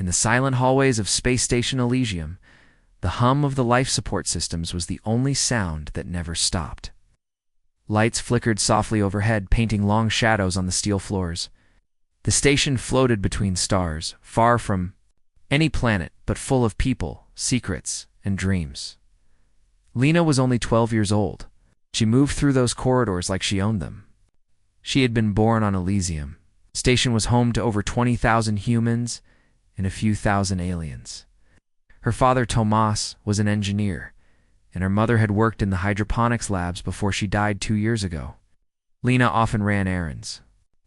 In the silent hallways of Space Station Elysium, the hum of the life support systems was the only sound that never stopped. Lights flickered softly overhead, painting long shadows on the steel floors. The station floated between stars, far from any planet, but full of people, secrets, and dreams. Lena was only 12 years old. She moved through those corridors like she owned them. She had been born on Elysium. The station was home to over 20,000 humans and a few thousand aliens. Her father, Tomas, was an engineer, and her mother had worked in the hydroponics labs before she died 2 years ago. Lena often ran errands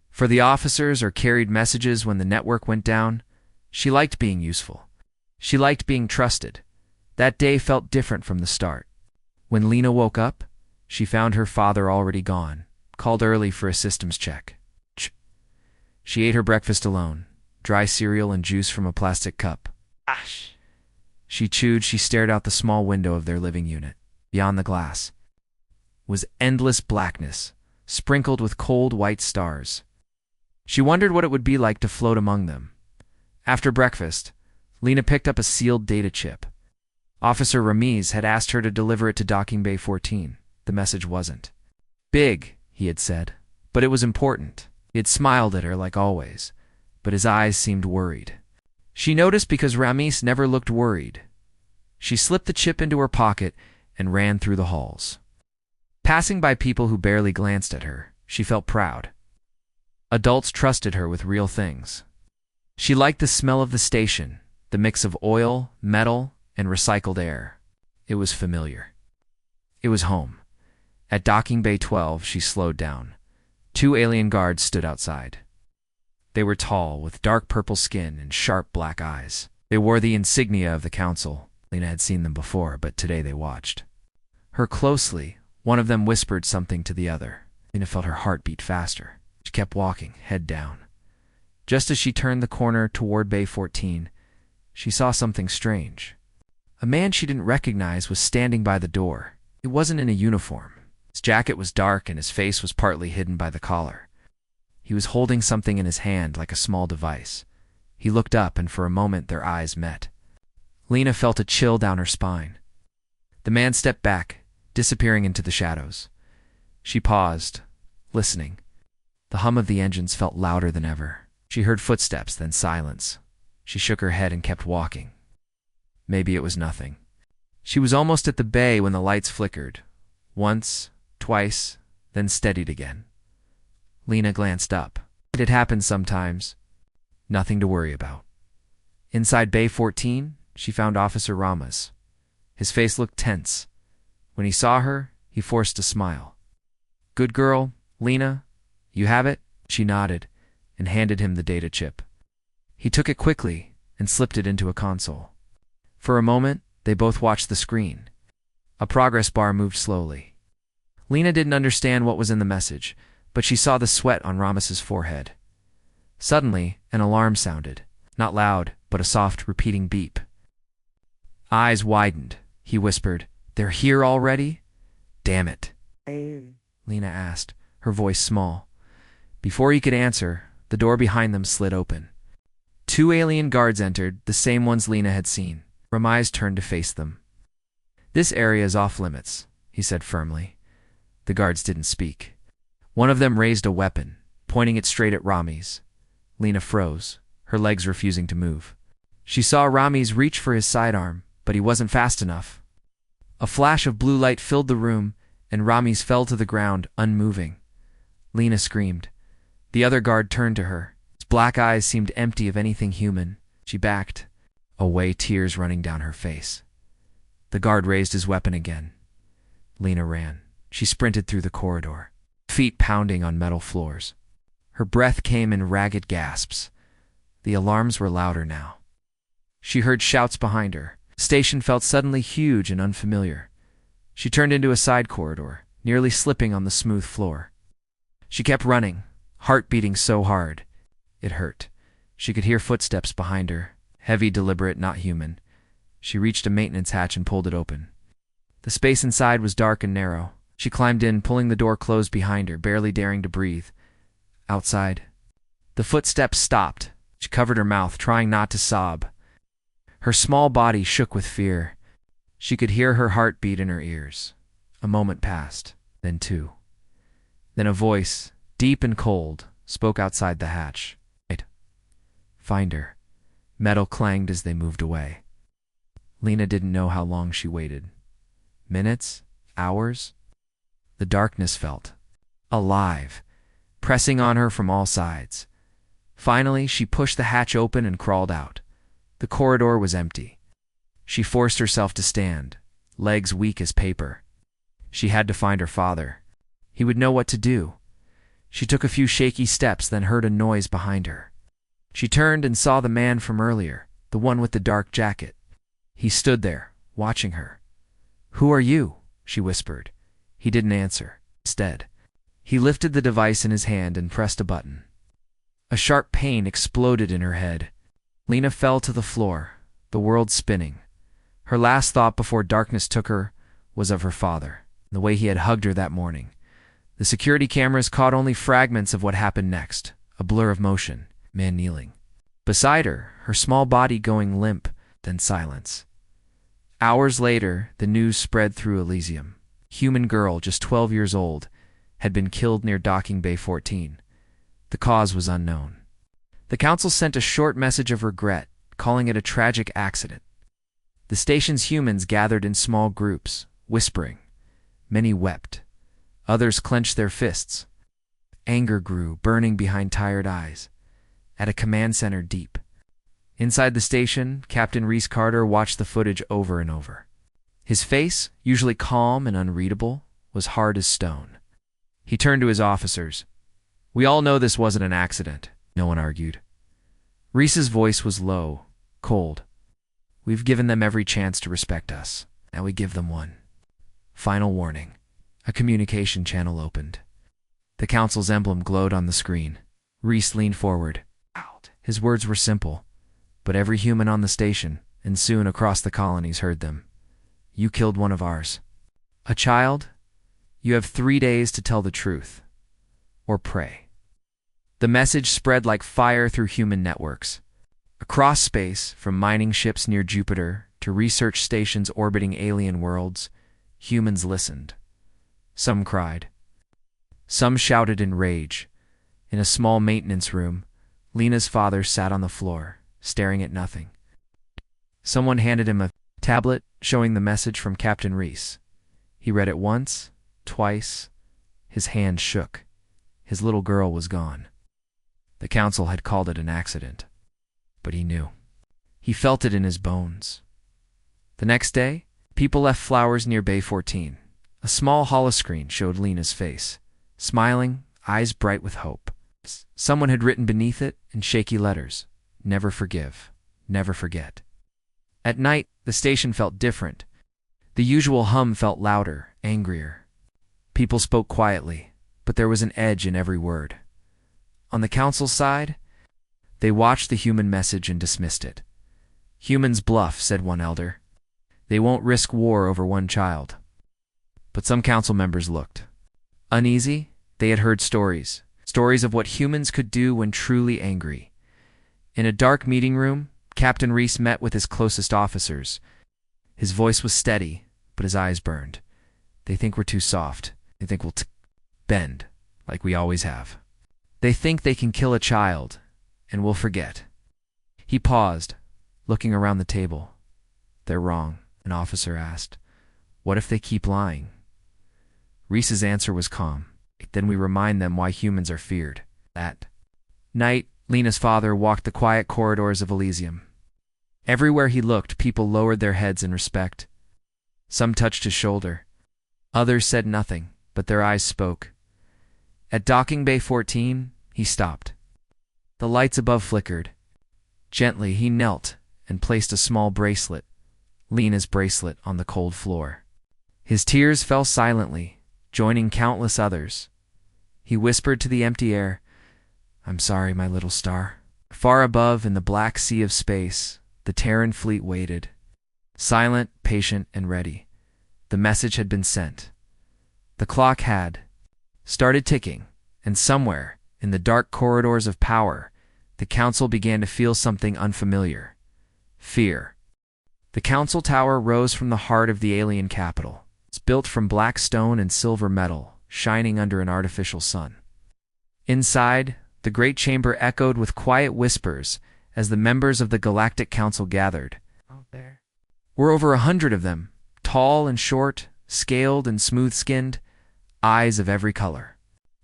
for the officers or carried messages when the network went down. She liked being useful. She liked being trusted. That day felt different from the start. When Lena woke up, she found her father already gone, called early for a systems check. She ate her breakfast alone, dry cereal and juice from a plastic cup. She chewed. She stared out the small window of their living unit. Beyond the glass was endless blackness, sprinkled with cold white stars. She wondered what it would be like to float among them. After breakfast, Lena picked up a sealed data chip. Officer Ramiz had asked her to deliver it to Docking Bay 14. The message wasn't big, he had said, but it was important. He had smiled at her like always, but his eyes seemed worried. She noticed because Ramiz never looked worried. She slipped the chip into her pocket and ran through the halls. Passing by people who barely glanced at her, she felt proud. Adults trusted her with real things. She liked the smell of the station, the mix of oil, metal, and recycled air. It was familiar. It was home. At Docking Bay 12, she slowed down. 2 alien guards stood outside. They were tall, with dark purple skin and sharp black eyes. They wore the insignia of the council. Lena had seen them before, but today they watched her closely. One of them whispered something to the other. Lena felt her heart beat faster. She kept walking, head down. Just as she turned the corner toward Bay 14, she saw something strange. A man she didn't recognize was standing by the door. He wasn't in a uniform. His jacket was dark and his face was partly hidden by the collar. He was holding something in his hand like a small device. He looked up, and for a moment their eyes met. Lena felt a chill down her spine. The man stepped back, disappearing into the shadows. She paused, listening. The hum of the engines felt louder than ever. She heard footsteps, then silence. She shook her head and kept walking. Maybe it was nothing. She was almost at the bay when the lights flickered. Once, twice, then steadied again. Lena glanced up. It had happened sometimes. Nothing to worry about. Inside Bay 14, she found Officer Ramos. His face looked tense. When he saw her, he forced a smile. "Good girl, Lena. You have it?" She nodded and handed him the data chip. He took it quickly and slipped it into a console. For a moment, they both watched the screen. A progress bar moved slowly. Lena didn't understand what was in the message, but she saw the sweat on Ramos's forehead. Suddenly, an alarm sounded. Not loud, but a soft, repeating beep. Eyes widened. He whispered, "They're here already?" "Damn it," Lena asked, her voice small. Before he could answer, the door behind them slid open. 2 alien guards entered, the same ones Lena had seen. Ramiz turned to face them. "This area is off limits," he said firmly. The guards didn't speak. One of them raised a weapon, pointing it straight at Ramiz. Lena froze, her legs refusing to move. She saw Ramiz reach for his sidearm, but he wasn't fast enough. A flash of blue light filled the room, and Ramiz fell to the ground, unmoving. Lena screamed. The other guard turned to her. His black eyes seemed empty of anything human. She backed away, tears running down her face. The guard raised his weapon again. Lena ran. She sprinted through the corridor, feet pounding on metal floors. Her breath came in ragged gasps. The alarms were louder now. She heard shouts behind her. The station felt suddenly huge and unfamiliar. She turned into a side corridor, nearly slipping on the smooth floor. She kept running, heart beating so hard. It hurt. She could hear footsteps behind her, heavy, deliberate, not human. She reached a maintenance hatch and pulled it open. The space inside was dark and narrow. She climbed in, pulling the door closed behind her, barely daring to breathe. Outside, the footsteps stopped. She covered her mouth, trying not to sob. Her small body shook with fear. She could hear her heart beat in her ears. A moment passed, then two. Then a voice, deep and cold, spoke outside the hatch. Find her. Metal clanged as they moved away. Lena didn't know how long she waited. Minutes? Hours? The darkness felt alive, pressing on her from all sides. Finally, she pushed the hatch open and crawled out. The corridor was empty. She forced herself to stand, legs weak as paper. She had to find her father. He would know what to do. She took a few shaky steps, then heard a noise behind her. She turned and saw the man from earlier, the one with the dark jacket. He stood there, watching her. "Who are you?" she whispered. He didn't answer. Instead, he lifted the device in his hand and pressed a button. A sharp pain exploded in her head. Lena fell to the floor, the world spinning. Her last thought before darkness took her was of her father, the way he had hugged her that morning. The security cameras caught only fragments of what happened next, a blur of motion, man kneeling. Beside her, her small body going limp, then silence. Hours later, the news spread through Elysium. Human girl, just 12 years old, had been killed near Docking Bay 14. The cause was unknown. The council sent a short message of regret, calling it a tragic accident. The station's humans gathered in small groups, whispering. Many wept. Others clenched their fists. Anger grew, burning behind tired eyes. At a command center deep. Inside the station, Captain Reese Carter watched the footage over and over. His face, usually calm and unreadable, was hard as stone. He turned to his officers. "We all know this wasn't an accident," no one argued. Reese's voice was low, cold. "We've given them every chance to respect us. Now we give them one. Final warning." A communication channel opened. The council's emblem glowed on the screen. Reese leaned forward. His words were simple, but every human on the station, and soon across the colonies, heard them. "You killed one of ours. A child? You have 3 days to tell the truth. Or pray." The message spread like fire through human networks. Across space, from mining ships near Jupiter to research stations orbiting alien worlds, humans listened. Some cried. Some shouted in rage. In a small maintenance room, Lena's father sat on the floor, staring at nothing. Someone handed him a tablet showing the message from Captain Reese. He read it once, twice. His hand shook. His little girl was gone. The council had called it an accident, but he knew. He felt it in his bones. The next day, people left flowers near Bay 14. A small holoscreen showed Lena's face, smiling, eyes bright with hope. Someone had written beneath it in shaky letters, "Never forgive, never forget." At night, the station felt different. The usual hum felt louder, angrier. People spoke quietly, but there was an edge in every word. On the council's side, they watched the human message and dismissed it. "Humans bluff," said one elder. "They won't risk war over one child." But some council members looked uneasy. They had heard stories of what humans could do when truly angry. In a dark meeting room, Captain Reese met with his closest officers. His voice was steady, but his eyes burned. "They think we're too soft. They think we'll bend, like we always have. They think they can kill a child, and we'll forget." He paused, looking around the table. "They're wrong," an officer asked. "What if they keep lying?" Reese's answer was calm. "Then we remind them why humans are feared." That night, Lena's father walked the quiet corridors of Elysium. Everywhere he looked, people lowered their heads in respect. Some touched his shoulder. Others said nothing, but their eyes spoke. At Docking Bay 14, he stopped. The lights above flickered. Gently, he knelt and placed a small bracelet, Lena's bracelet, on the cold floor. His tears fell silently, joining countless others. He whispered to the empty air, "I'm sorry, my little star." Far above, in the black sea of space, the Terran fleet waited. Silent, patient, and ready. The message had been sent. The clock had started ticking, and somewhere, in the dark corridors of power, the council began to feel something unfamiliar. Fear. The council tower rose from the heart of the alien capital. It's built from black stone and silver metal, shining under an artificial sun. Inside, the great chamber echoed with quiet whispers as the members of the Galactic Council gathered. Out there were over 100 of them, tall and short, scaled and smooth-skinned, eyes of every color.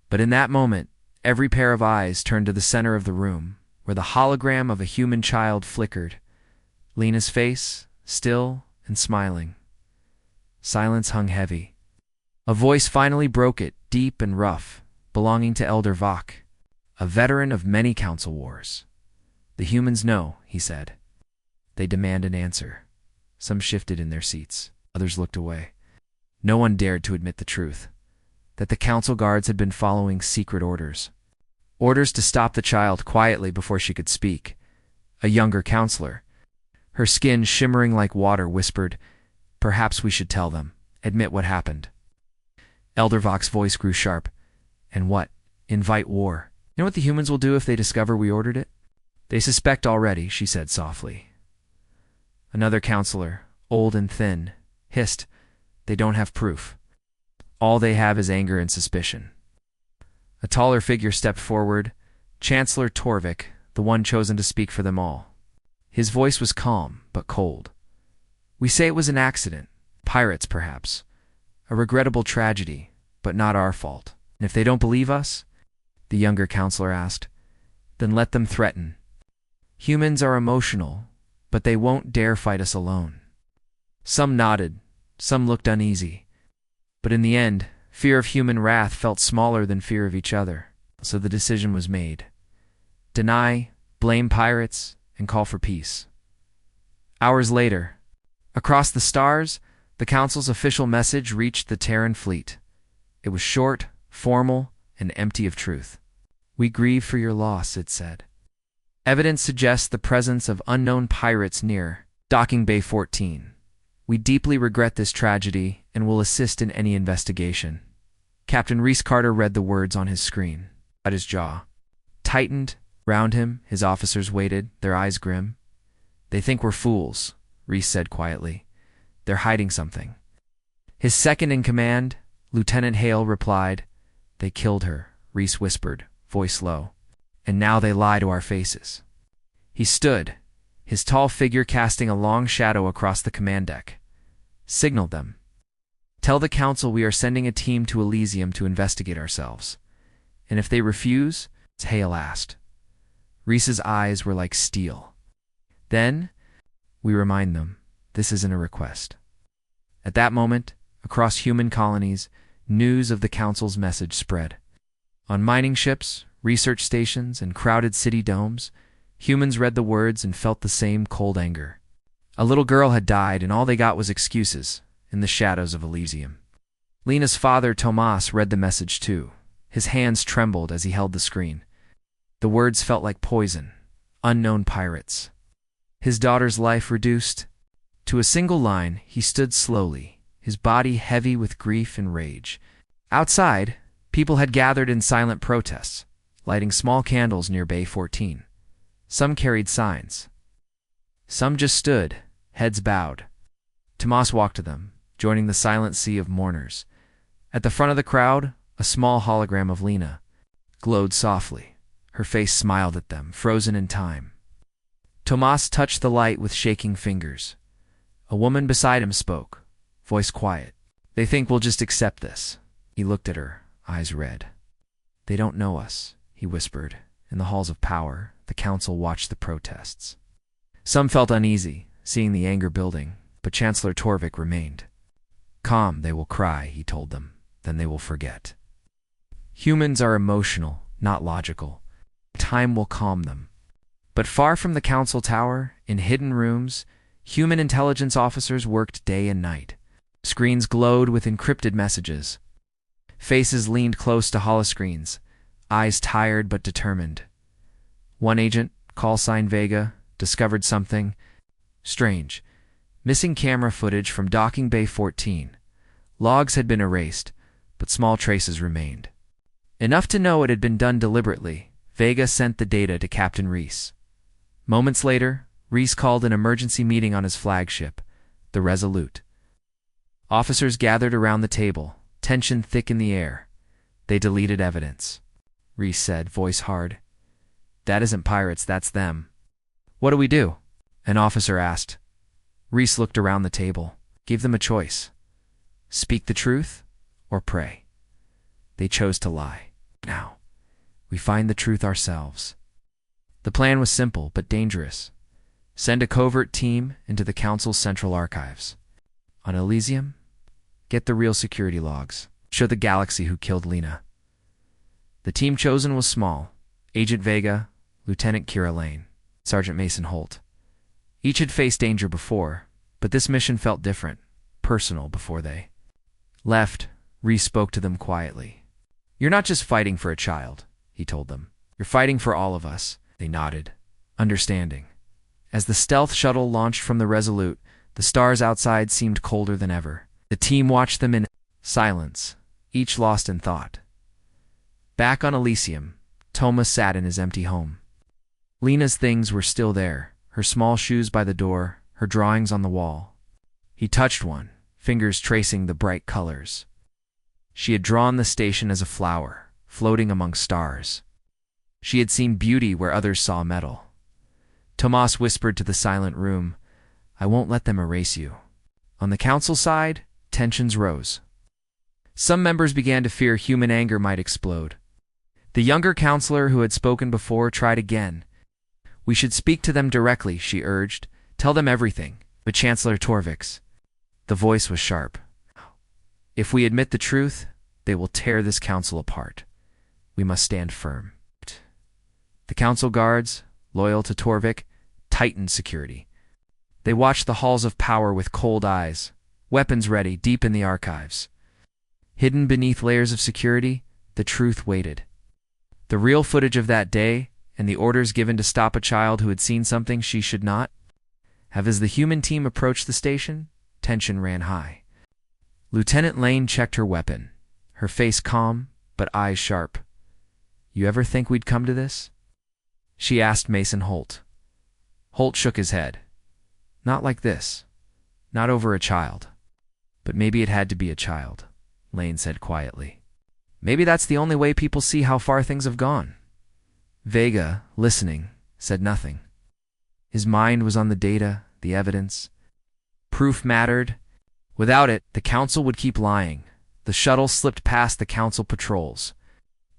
But in that moment, every pair of eyes turned to the center of the room, where the hologram of a human child flickered. Lena's face, still and smiling. Silence hung heavy. A voice finally broke it, deep and rough, belonging to Elder Vok, a veteran of many council wars. "The humans know," he said. "They demand an answer." Some shifted in their seats. Others looked away. No one dared to admit the truth, that the council guards had been following secret orders. Orders to stop the child quietly before she could speak. A younger counselor, her skin shimmering like water, whispered, "Perhaps we should tell them. Admit what happened." Elder Vok's voice grew sharp. "And what? Invite war. You know what the humans will do if they discover we ordered it?" "They suspect already," she said softly. Another counselor, old and thin, hissed, "They don't have proof. All they have is anger and suspicion." A taller figure stepped forward, Chancellor Torvik, the one chosen to speak for them all. His voice was calm, but cold. "We say it was an accident. Pirates, perhaps. A regrettable tragedy, but not our fault. And if they don't believe us," the younger counselor asked, "then let them threaten. Humans are emotional, but they won't dare fight us alone." Some nodded, some looked uneasy. But in the end, fear of human wrath felt smaller than fear of each other, so the decision was made. Deny, blame pirates, and call for peace. Hours later, across the stars, the Council's official message reached the Terran fleet. It was short, formal, and empty of truth. "We grieve for your loss," it said. "Evidence suggests the presence of unknown pirates near Docking Bay 14. We deeply regret this tragedy and will assist in any investigation." Captain Reese Carter read the words on his screen. At his jaw tightened. Round him, his officers waited, their eyes grim. "They think we're fools," Reese said quietly. "They're hiding something." His second-in-command, Lieutenant Hale, replied. "They killed her," Reese whispered, voice low. "And now they lie to our faces." He stood, his tall figure casting a long shadow across the command deck. "Signaled them. Tell the Council we are sending a team to Elysium to investigate ourselves. And if they refuse," Hale asked. Reese's eyes were like steel. "Then, we remind them, this isn't a request." At that moment, across human colonies, news of the Council's message spread. On mining ships, research stations, and crowded city domes, humans read the words and felt the same cold anger. A little girl had died, and all they got was excuses in the shadows of Elysium. Lena's father, Tomas, read the message too. His hands trembled as he held the screen. The words felt like poison. Unknown pirates. His daughter's life reduced to a single line. He stood slowly, his body heavy with grief and rage. Outside, people had gathered in silent protests, lighting small candles near Bay 14. Some carried signs. Some just stood, heads bowed. Tomas walked to them, joining the silent sea of mourners. At the front of the crowd, a small hologram of Lena glowed softly. Her face smiled at them, frozen in time. Tomas touched the light with shaking fingers. A woman beside him spoke, voice quiet. "They think we'll just accept this." He looked at her, eyes red. "They don't know us," he whispered. In the halls of power, the Council watched the protests. Some felt uneasy, seeing the anger building, but Chancellor Torvik remained. "Calm, they will cry," he told them. "Then they will forget. Humans are emotional, not logical. Time will calm them." But far from the Council Tower, in hidden rooms, human intelligence officers worked day and night. Screens glowed with encrypted messages. Faces leaned close to holoscreens, eyes tired but determined. One agent, call sign Vega, discovered something strange. Missing camera footage from Docking Bay 14. Logs had been erased, but small traces remained. Enough to know it had been done deliberately, Vega sent the data to Captain Reese. Moments later, Reese called an emergency meeting on his flagship, the Resolute. Officers gathered around the table, tension thick in the air. They deleted evidence. Reese said, voice hard. That isn't pirates, that's them. What do we do? An officer asked. Reese looked around the table, gave them a choice. Speak the truth or pray. They chose to lie. Now, we find the truth ourselves. The plan was simple but dangerous. Send a covert team into the Council's central archives. On Elysium, get the real security logs. Show the galaxy who killed Lena. The team chosen was small. Agent Vega, Lieutenant Kira Lane, Sergeant Mason Holt. Each had faced danger before, but this mission felt different, personal before they left. Reese spoke to them quietly. You're not just fighting for a child, he told them. You're fighting for all of us. They nodded, understanding. As the stealth shuttle launched from the Resolute, the stars outside seemed colder than ever. The team watched them in silence, each lost in thought. Back on Elysium, Thomas sat in his empty home. Lena's things were still there, her small shoes by the door, her drawings on the wall. He touched one, fingers tracing the bright colors. She had drawn the station as a flower, floating among stars. She had seen beauty where others saw metal. Tomas whispered to the silent room, I won't let them erase you. On the council side, tensions rose. Some members began to fear human anger might explode. The younger counselor who had spoken before tried again. We should speak to them directly, she urged. Tell them everything. But Chancellor Torvix. The voice was sharp. If we admit the truth, they will tear this council apart. We must stand firm. The council guards, loyal to Torvik, tightened security. They watched the halls of power with cold eyes, weapons ready deep in the archives. Hidden beneath layers of security, the truth waited. The real footage of that day, and the orders given to stop a child who had seen something she should not have. As the human team approached the station, tension ran high. Lieutenant Lane checked her weapon, her face calm, but eyes sharp. You ever think we'd come to this? She asked Mason Holt. Holt shook his head. Not like this. Not over a child. But maybe it had to be a child, Lane said quietly. Maybe that's the only way people see how far things have gone. Vega, listening, said nothing. His mind was on the data, the evidence. Proof mattered. Without it, the council would keep lying. The shuttle slipped past the council patrols.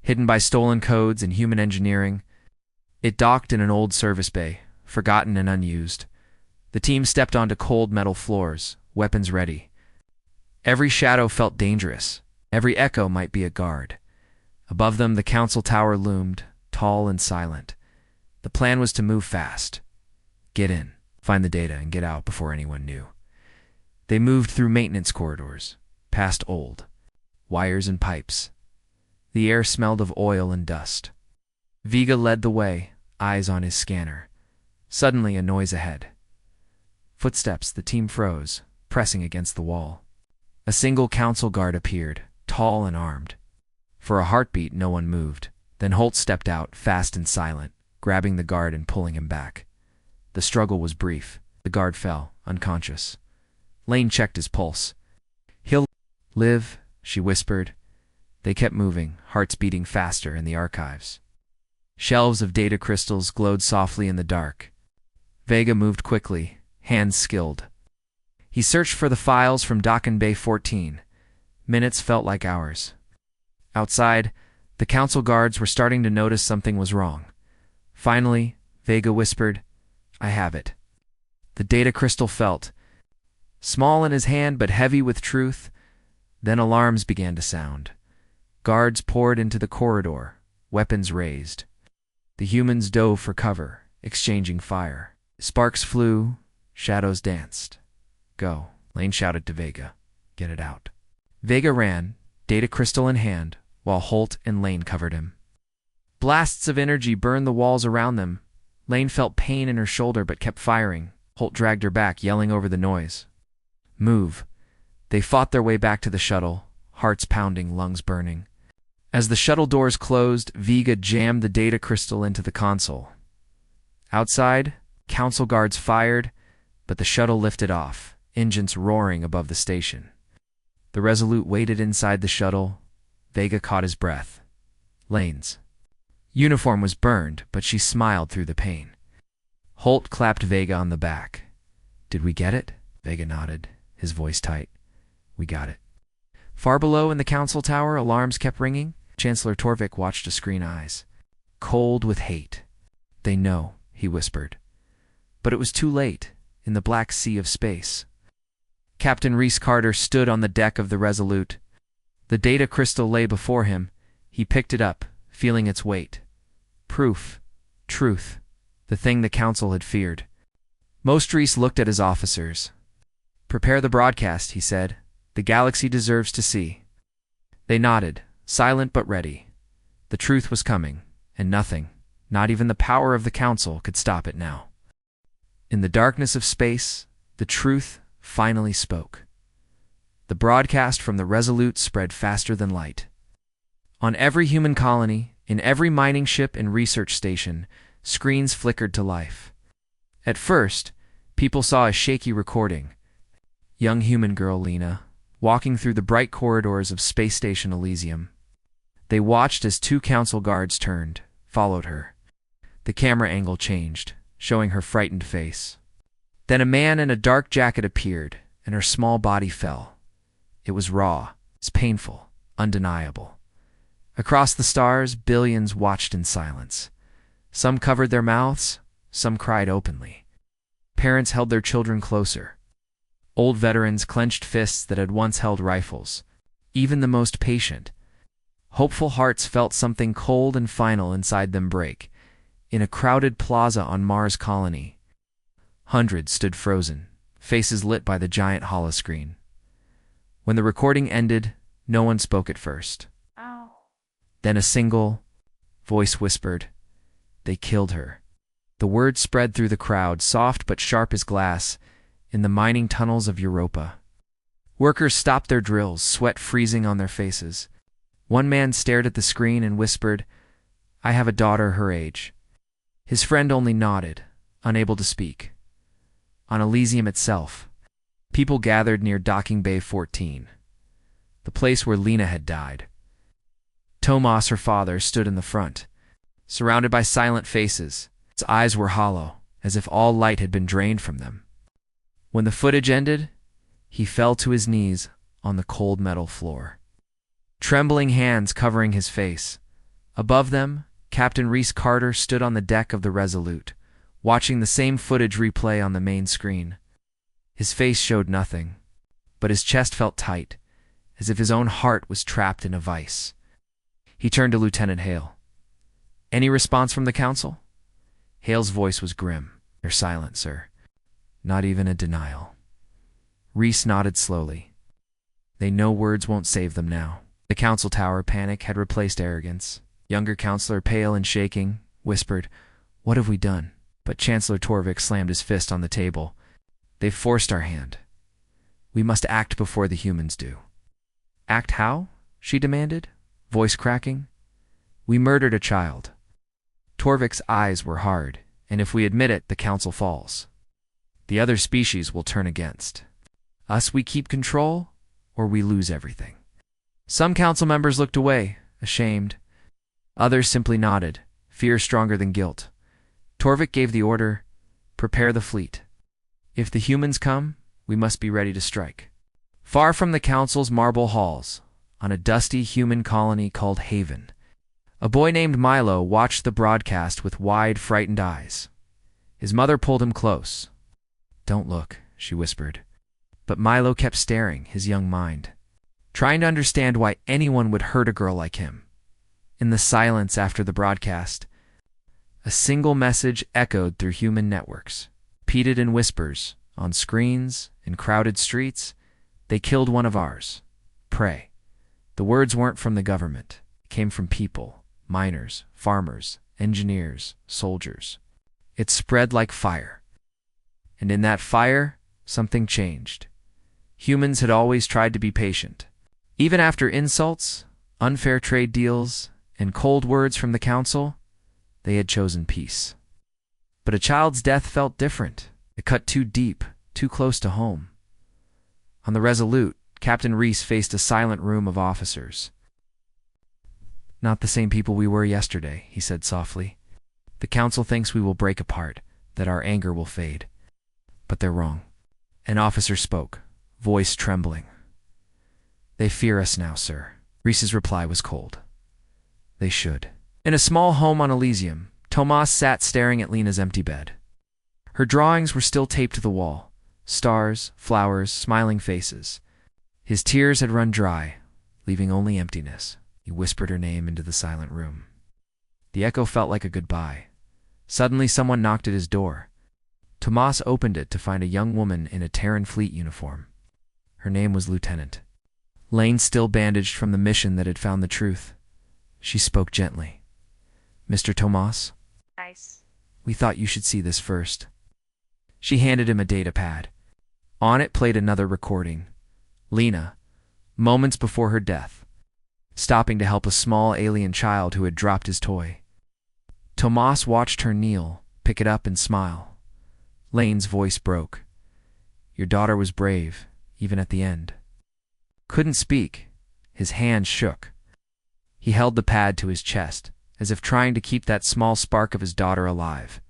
Hidden by stolen codes and human engineering, it docked in an old service bay, forgotten and unused. The team stepped onto cold metal floors, weapons ready. Every shadow felt dangerous. Every echo might be a guard. Above them, the council tower loomed, tall and silent. The plan was to move fast. Get in, find the data, and get out before anyone knew. They moved through maintenance corridors, past old wires and pipes. The air smelled of oil and dust. Vega led the way, eyes on his scanner. Suddenly, a noise ahead. Footsteps. The team froze, pressing against the wall. A single council guard appeared, tall and armed. For a heartbeat, no one moved. Then Holt stepped out, fast and silent, grabbing the guard and pulling him back. The struggle was brief. The guard fell, unconscious. Lane checked his pulse. He'll live, she whispered. They kept moving, hearts beating faster in the archives. Shelves of data crystals glowed softly in the dark. Vega moved quickly, hands skilled. He searched for the files from Dockin Bay 14. Minutes felt like hours. Outside, the council guards were starting to notice something was wrong. Finally, Vega whispered, I have it. The data crystal felt small in his hand but heavy with truth. Then alarms began to sound. Guards poured into the corridor, weapons raised. The humans dove for cover, exchanging fire. Sparks flew, shadows danced. Go, Lane shouted to Vega. Get it out. Vega ran, data crystal in hand, while Holt and Lane covered him. Blasts of energy burned the walls around them. Lane felt pain in her shoulder but kept firing. Holt dragged her back, yelling over the noise. Move. They fought their way back to the shuttle, hearts pounding, lungs burning. As the shuttle doors closed, Vega jammed the data crystal into the console. Outside, council guards fired, but the shuttle lifted off, engines roaring above the station. The Resolute waited inside the shuttle. Vega caught his breath. Lane's uniform was burned, but she smiled through the pain. Holt clapped Vega on the back. "Did we get it?" Vega nodded, his voice tight. "We got it." Far below in the council tower, alarms kept ringing. Chancellor Torvik watched with screen eyes, cold with hate. "They know," he whispered. But it was too late, in the black sea of space. Captain Reese Carter stood on the deck of the Resolute. The data crystal lay before him. He picked it up, feeling its weight. Proof. Truth. The thing the council had feared. Most Reese looked at his officers. "Prepare the broadcast," he said. "The galaxy deserves to see." They nodded, silent but ready. The truth was coming, and nothing, not even the power of the council, could stop it now. In the darkness of space, the truth finally spoke. The broadcast from the Resolute spread faster than light. On every human colony, in every mining ship and research station, screens flickered to life. At first, people saw a shaky recording. Young human girl Lena, walking through the bright corridors of Space Station Elysium. They watched as two council guards turned, followed her. The camera angle changed, showing her frightened face. Then a man in a dark jacket appeared, and her small body fell. It was raw, it's painful, undeniable. Across the stars, billions watched in silence. Some covered their mouths, some cried openly. Parents held their children closer. Old veterans clenched fists that had once held rifles. Even the most patient, hopeful hearts felt something cold and final inside them break. In a crowded plaza on Mars Colony, hundreds stood frozen, faces lit by the giant holoscreen. When the recording ended, no one spoke at first. Ow. Then a single voice whispered, "They killed her." The word spread through the crowd, soft but sharp as glass, in the mining tunnels of Europa. Workers stopped their drills, sweat freezing on their faces. One man stared at the screen and whispered, "I have a daughter her age." His friend only nodded, unable to speak. On Elysium itself, people gathered near Docking Bay 14, the place where Lena had died. Tomas, her father, stood in the front, surrounded by silent faces. His eyes were hollow, as if all light had been drained from them. When the footage ended, he fell to his knees on the cold metal floor, trembling hands covering his face. Above them, Captain Reese Carter stood on the deck of the Resolute, watching the same footage replay on the main screen. His face showed nothing, but his chest felt tight, as if his own heart was trapped in a vice. He turned to Lieutenant Hale. "Any response from the council?" Hale's voice was grim. "They're silent, sir. Not even a denial." Reese nodded slowly. They know words won't save them now. The council tower panic had replaced arrogance. Younger counselor, pale and shaking, whispered, "What have we done?" But Chancellor Torvik slammed his fist on the table. "They've forced our hand. We must act before the humans do." "Act how?" she demanded, voice cracking. "We murdered a child." Torvik's eyes were hard, and if we admit it, the council falls. The other species will turn against us. We keep control, or we lose everything. Some council members looked away, ashamed. Others simply nodded, fear stronger than guilt. Torvik gave the order, "Prepare the fleet. If the humans come, we must be ready to strike." Far from the council's marble halls, on a dusty human colony called Haven, a boy named Milo watched the broadcast with wide, frightened eyes. His mother pulled him close. "Don't look," she whispered. But Milo kept staring, his young mind, trying to understand why anyone would hurt a girl like him. In the silence after the broadcast, a single message echoed through human networks, repeated in whispers, on screens, in crowded streets. "They killed one of ours. Pray." The words weren't from the government. It came from people, miners, farmers, engineers, soldiers. It spread like fire. And in that fire, something changed. Humans had always tried to be patient. Even after insults, unfair trade deals, and cold words from the council, they had chosen peace. But a child's death felt different. It cut too deep, too close to home. On the Resolute, Captain Reese faced a silent room of officers. "Not the same people we were yesterday," he said softly. "The council thinks we will break apart, that our anger will fade. But they're wrong." An officer spoke, voice trembling. "They fear us now, sir." Reese's reply was cold. "They should." In a small home on Elysium, Tomas sat staring at Lena's empty bed. Her drawings were still taped to the wall. Stars, flowers, smiling faces. His tears had run dry, leaving only emptiness. He whispered her name into the silent room. The echo felt like a goodbye. Suddenly someone knocked at his door. Tomas opened it to find a young woman in a Terran fleet uniform. Her name was Lieutenant. Lane, still bandaged from the mission that had found the truth. She spoke gently. "Mr. Tomas? Nice. We thought you should see this first." She handed him a data pad. On it played another recording. Lena, moments before her death, stopping to help a small alien child who had dropped his toy. Tomas watched her kneel, pick it up and smile. Lane's voice broke. "Your daughter was brave, even at the end." Couldn't speak. His hands shook. He held the pad to his chest, as if trying to keep that small spark of his daughter alive.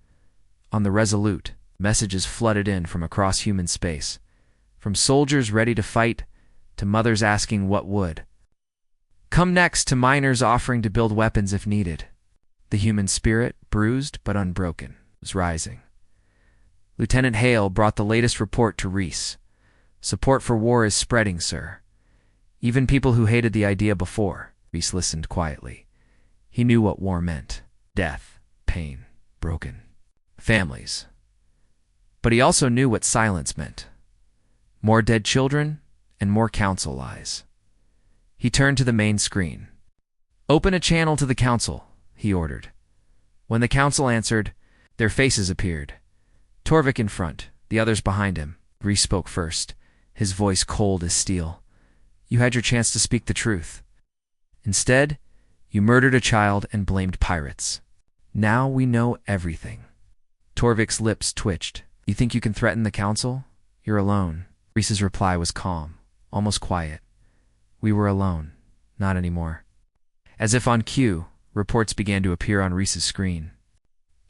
On the Resolute, messages flooded in from across human space, from soldiers ready to fight to mothers asking what would come next, to miners offering to build weapons if needed. The human spirit, bruised but unbroken, was rising. Lieutenant Hale brought the latest report to Reese. "Support for war is spreading, sir. Even people who hated the idea before." Reese listened quietly. He knew what war meant. Death, pain, broken families. But he also knew what silence meant. More dead children and more council lies. He turned to the main screen. "Open a channel to the council," he ordered. When the council answered, their faces appeared. Torvik in front, the others behind him. Reese spoke first, his voice cold as steel. "You had your chance to speak the truth. Instead, you murdered a child and blamed pirates. Now we know everything." Torvik's lips twitched. "You think you can threaten the council? You're alone." Reese's reply was calm, almost quiet. "We were alone. Not anymore." As if on cue, reports began to appear on Reese's screen.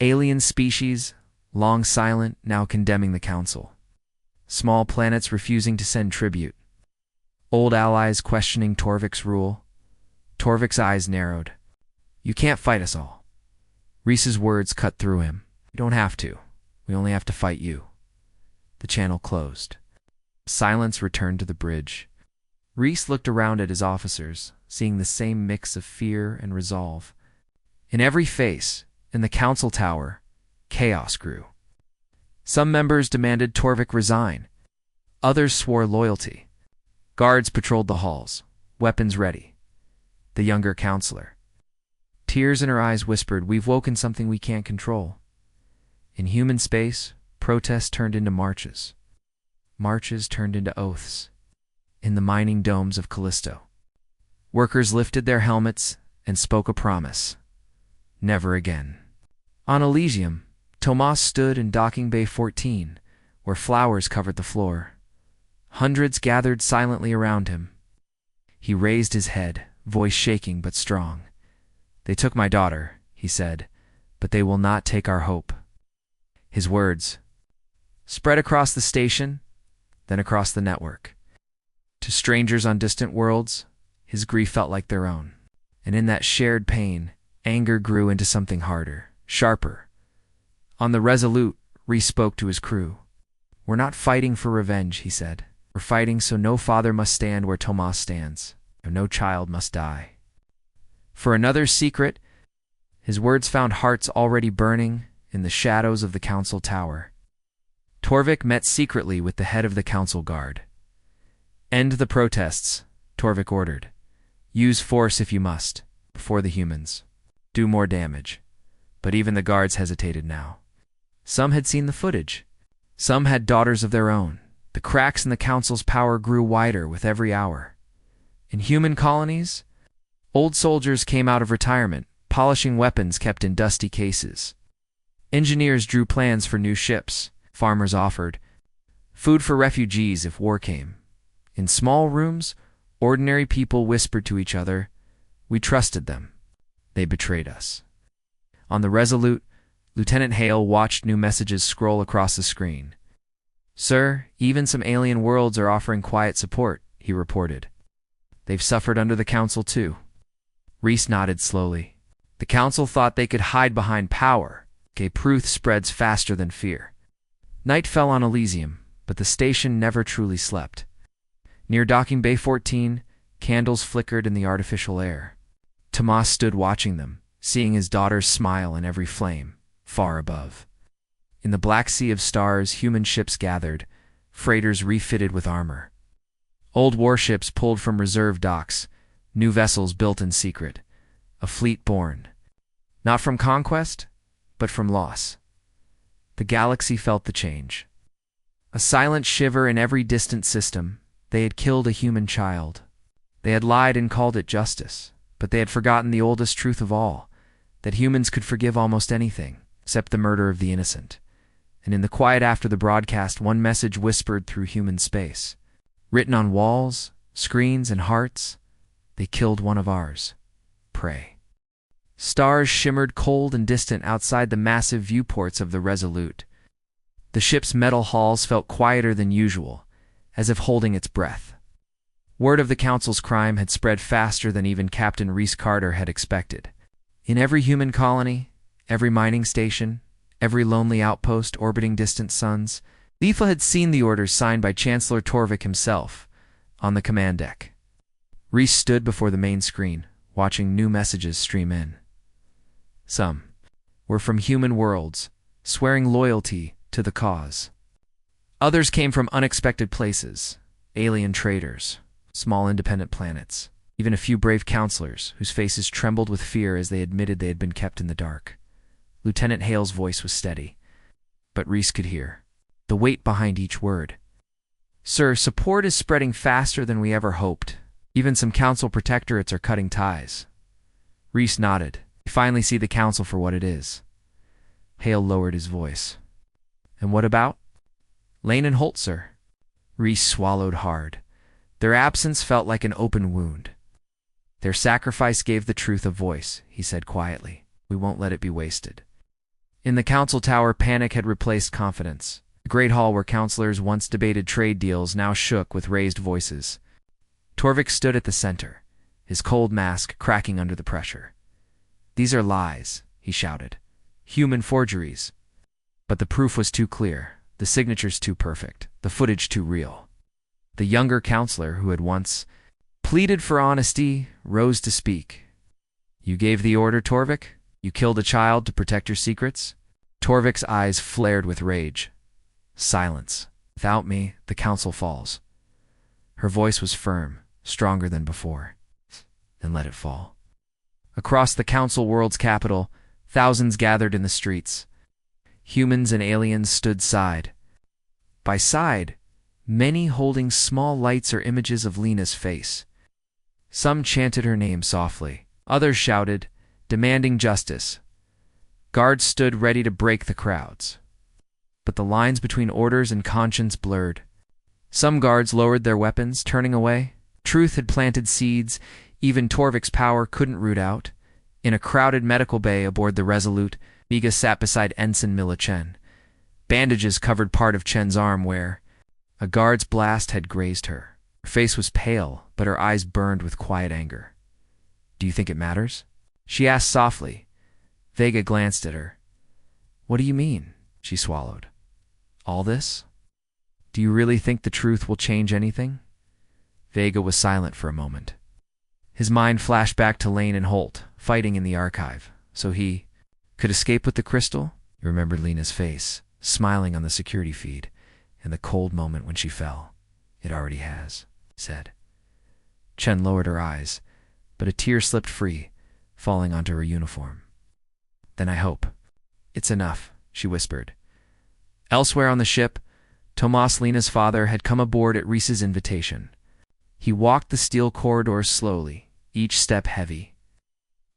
Alien species, long silent, now condemning the council. Small planets refusing to send tribute. Old allies questioning Torvik's rule. Torvik's eyes narrowed. "You can't fight us all." Reese's words cut through him. "You don't have to. We only have to fight you." The channel closed. Silence returned to the bridge. Reese looked around at his officers, seeing the same mix of fear and resolve. In every face, in the council tower, chaos grew. Some members demanded Torvik resign. Others swore loyalty. Guards patrolled the halls, weapons ready. The younger counselor, tears in her eyes, whispered, "We've woken something we can't control." In human space, protests turned into marches. Marches turned into oaths. In the mining domes of Callisto, workers lifted their helmets and spoke a promise. Never again. On Elysium, Tomas stood in Docking Bay 14, where flowers covered the floor. Hundreds gathered silently around him. He raised his head, voice shaking but strong. "They took my daughter," he said, "but they will not take our hope." His words spread across the station, then across the network. To strangers on distant worlds, his grief felt like their own. And in that shared pain, anger grew into something harder, sharper. On the Resolute, Reese spoke to his crew. "We're not fighting for revenge," he said. "We're fighting so no father must stand where Tomas stands, and no child must die." For another secret, his words found hearts already burning in the shadows of the council tower. Torvik met secretly with the head of the council guard. "End the protests," Torvik ordered. "Use force if you must, before the humans. Do more damage." But even the guards hesitated now. Some had seen the footage. Some had daughters of their own. The cracks in the council's power grew wider with every hour. In human colonies, Old soldiers came out of retirement, polishing weapons kept in dusty cases. Engineers drew plans for new ships. Farmers offered food for refugees if war came. In small rooms, ordinary people whispered to each other. We trusted them. They betrayed us. On the Resolute, Lieutenant Hale watched new messages scroll across the screen. Sir, even some alien worlds are offering quiet support, he reported. They've suffered under the Council too. Reese nodded slowly. The Council thought they could hide behind power. Truth spreads faster than fear. Night fell on Elysium, but the station never truly slept. Near Docking Bay 14, candles flickered in the artificial air. Tomas stood watching them, seeing his daughter's smile in every flame, far above. In the black sea of stars, human ships gathered, freighters refitted with armor. Old warships pulled from reserve docks, new vessels built in secret, a fleet born, not from conquest, but from loss. The galaxy felt the change. A silent shiver in every distant system. They had killed a human child. They had lied and called it justice, but they had forgotten the oldest truth of all, that humans could forgive almost anything, except the murder of the innocent. And in the quiet after the broadcast, one message whispered through human space. Written on walls, screens, and hearts, they killed one of ours. Pray. Stars shimmered cold and distant outside the massive viewports of the Resolute. The ship's metal halls felt quieter than usual, as if holding its breath. Word of the Council's crime had spread faster than even Captain Reese Carter had expected. In every human colony, every mining station, every lonely outpost orbiting distant suns, Lefa had seen the orders signed by Chancellor Torvik himself, on the command deck. Reese stood before the main screen, watching new messages stream in. Some were from human worlds, swearing loyalty to the cause. Others came from unexpected places, alien traders, small independent planets, even a few brave counselors whose faces trembled with fear as they admitted they had been kept in the dark. Lieutenant Hale's voice was steady, but Reese could hear the weight behind each word. Sir, support is spreading faster than we ever hoped. Even some Council protectorates are cutting ties. Reese nodded. We finally see the Council for what it is. Hale lowered his voice. And what about? Lane and Holt, sir. Reese swallowed hard. Their absence felt like an open wound. Their sacrifice gave the truth a voice, he said quietly. We won't let it be wasted. In the Council Tower, panic had replaced confidence. The Great Hall where counselors once debated trade deals now shook with raised voices. Torvik stood at the center, his cold mask cracking under the pressure. These are lies, he shouted. Human forgeries. But the proof was too clear, the signatures too perfect, the footage too real. The younger counselor, who had once pleaded for honesty, rose to speak. You gave the order, Torvik? You killed a child to protect your secrets? Torvik's eyes flared with rage. Silence. Without me, the Council falls. Her voice was firm, stronger than before. Then let it fall. Across the Council world's capital, thousands gathered in the streets. Humans and aliens stood side by side, many holding small lights or images of Lena's face. Some chanted her name softly. Others shouted, demanding justice. Guards stood ready to break the crowds. But the lines between orders and conscience blurred. Some guards lowered their weapons, turning away. Truth had planted seeds even Torvik's power couldn't root out. In a crowded medical bay aboard the Resolute, Miga sat beside Ensign Mila Chen. Bandages covered part of Chen's arm where a guard's blast had grazed her. Her face was pale, but her eyes burned with quiet anger. Do you think it matters? She asked softly. Vega glanced at her. What do you mean? She swallowed. All this? Do you really think the truth will change anything? Vega was silent for a moment. His mind flashed back to Lane and Holt, fighting in the archive. So he could escape with the crystal? He remembered Lena's face, smiling on the security feed, and the cold moment when she fell. It already has, he said. Chen lowered her eyes, but a tear slipped free, falling onto her uniform. Then I hope. It's enough, she whispered. Elsewhere on the ship, Tomas, Lena's father, had come aboard at Reese's invitation. He walked the steel corridors slowly, each step heavy.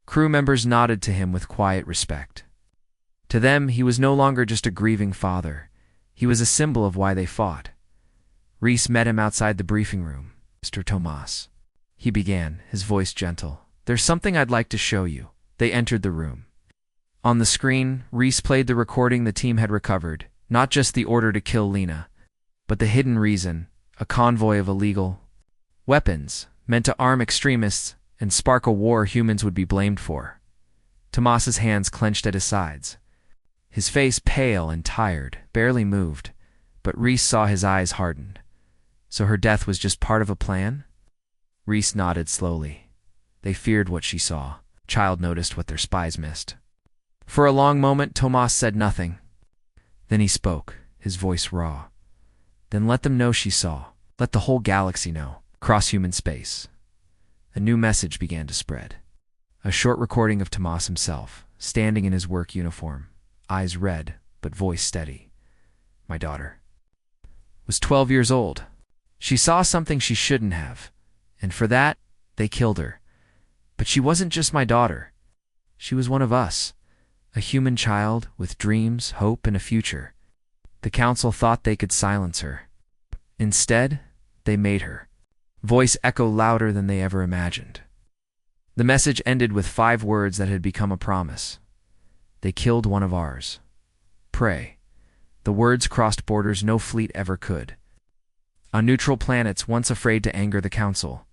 Crew members nodded to him with quiet respect. To them, he was no longer just a grieving father. He was a symbol of why they fought. Reese met him outside the briefing room. "Mr. Tomas," he began, his voice gentle. "There's something I'd like to show you." They entered the room. On the screen, Reese played the recording the team had recovered, not just the order to kill Lena, but the hidden reason, a convoy of illegal weapons meant to arm extremists and spark a war humans would be blamed for. Tomas's hands clenched at his sides. His face pale and tired, barely moved, but Reese saw his eyes harden. So her death was just part of a plan? Reese nodded slowly. They feared what she saw. Child noticed what their spies missed. For a long moment, Tomas said nothing. Then he spoke, his voice raw. "Then let them know she saw. Let the whole galaxy know. Across human space." A new message began to spread. A short recording of Tomas himself, standing in his work uniform, eyes red, but voice steady. "My daughter was 12 years old. She saw something she shouldn't have, and for that, they killed her. But she wasn't just my daughter. She was one of us, a human child with dreams, hope, and a future. The council thought they could silence her. Instead, they made her." Voice echo louder than they ever imagined. The message ended with 5 words that had become a promise. "They killed one of ours. Pray." The words crossed borders no fleet ever could. On neutral planets once afraid to anger the council,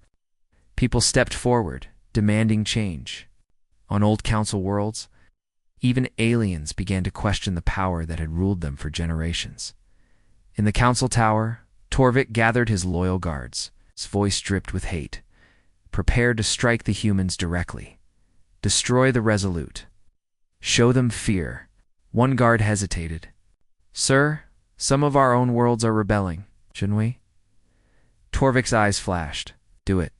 people stepped forward, demanding change. On old council worlds, even aliens began to question the power that had ruled them for generations. In the council tower, Torvik gathered his loyal guards. His voice dripped with hate, prepared to strike the humans directly. Destroy the Resolute. Show them fear. One guard hesitated. "Sir, some of our own worlds are rebelling, shouldn't we?" Torvik's eyes flashed. "Do it."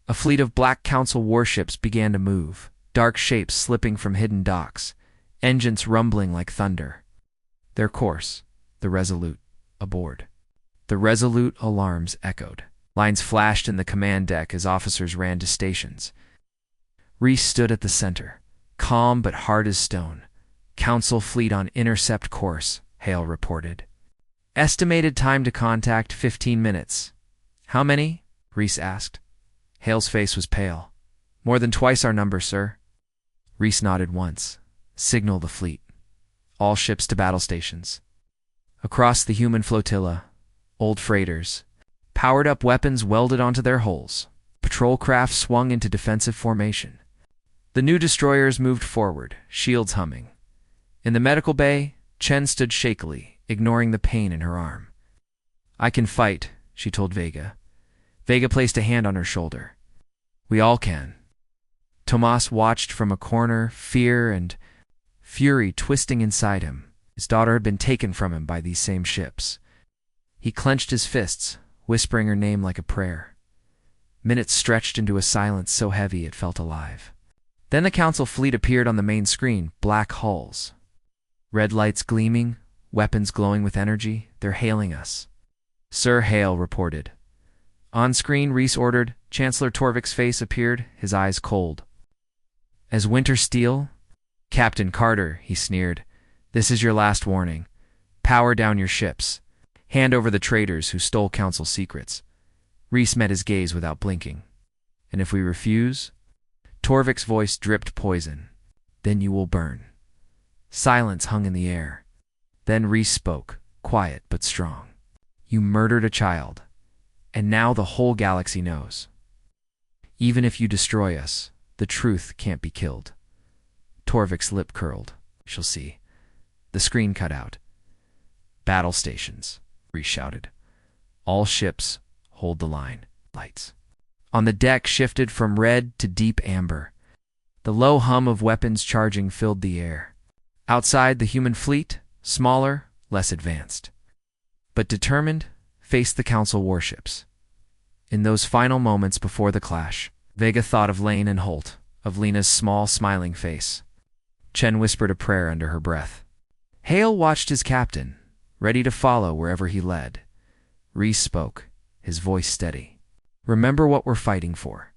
A fleet of Black Council warships began to move, dark shapes slipping from hidden docks, engines rumbling like thunder. Their course, the Resolute, aboard. The Resolute alarms echoed. Lines flashed in the command deck as officers ran to stations. Reese stood at the center, calm but hard as stone. "Council fleet on intercept course," Hale reported. "Estimated time to contact 15 minutes. "How many?" Reese asked. Hale's face was pale. "More than twice our number, sir." Reese nodded once. "Signal the fleet. All ships to battle stations." Across the human flotilla, old freighters, powered-up weapons welded onto their hulls. Patrol craft swung into defensive formation. The new destroyers moved forward, shields humming. In the medical bay, Chen stood shakily, ignoring the pain in her arm. "I can fight," she told Vega. Vega placed a hand on her shoulder. "We all can." Tomas watched from a corner, fear and fury twisting inside him. His daughter had been taken from him by these same ships. He clenched his fists, whispering her name like a prayer. Minutes stretched into a silence so heavy it felt alive. Then the council fleet appeared on the main screen, black hulls. Red lights gleaming, weapons glowing with energy. "They're hailing us." Sir Hale reported. On screen, Reese ordered. Chancellor Torvik's face appeared, his eyes cold. "As winter steel?" "Captain Carter," he sneered. "This is your last warning. Power down your ships. Hand over the traitors who stole council secrets." Reese met his gaze without blinking. "And if we refuse?" Torvik's voice dripped poison. "Then you will burn." Silence hung in the air. Then Reese spoke, quiet but strong. "You murdered a child, and now the whole galaxy knows. Even if you destroy us, the truth can't be killed." Torvik's lip curled. "She'll see." The screen cut out. "Battle stations," Reese shouted. "All ships, hold the line." Lights on the deck shifted from red to deep amber. The low hum of weapons charging filled the air. Outside, the human fleet, smaller, less advanced, but determined, faced the council warships. In those final moments before the clash, Vega thought of Lane and Holt, of Lena's small, smiling face. Chen whispered a prayer under her breath. Hale watched his captain, ready to follow wherever he led. Reese spoke, his voice steady. "Remember what we're fighting for.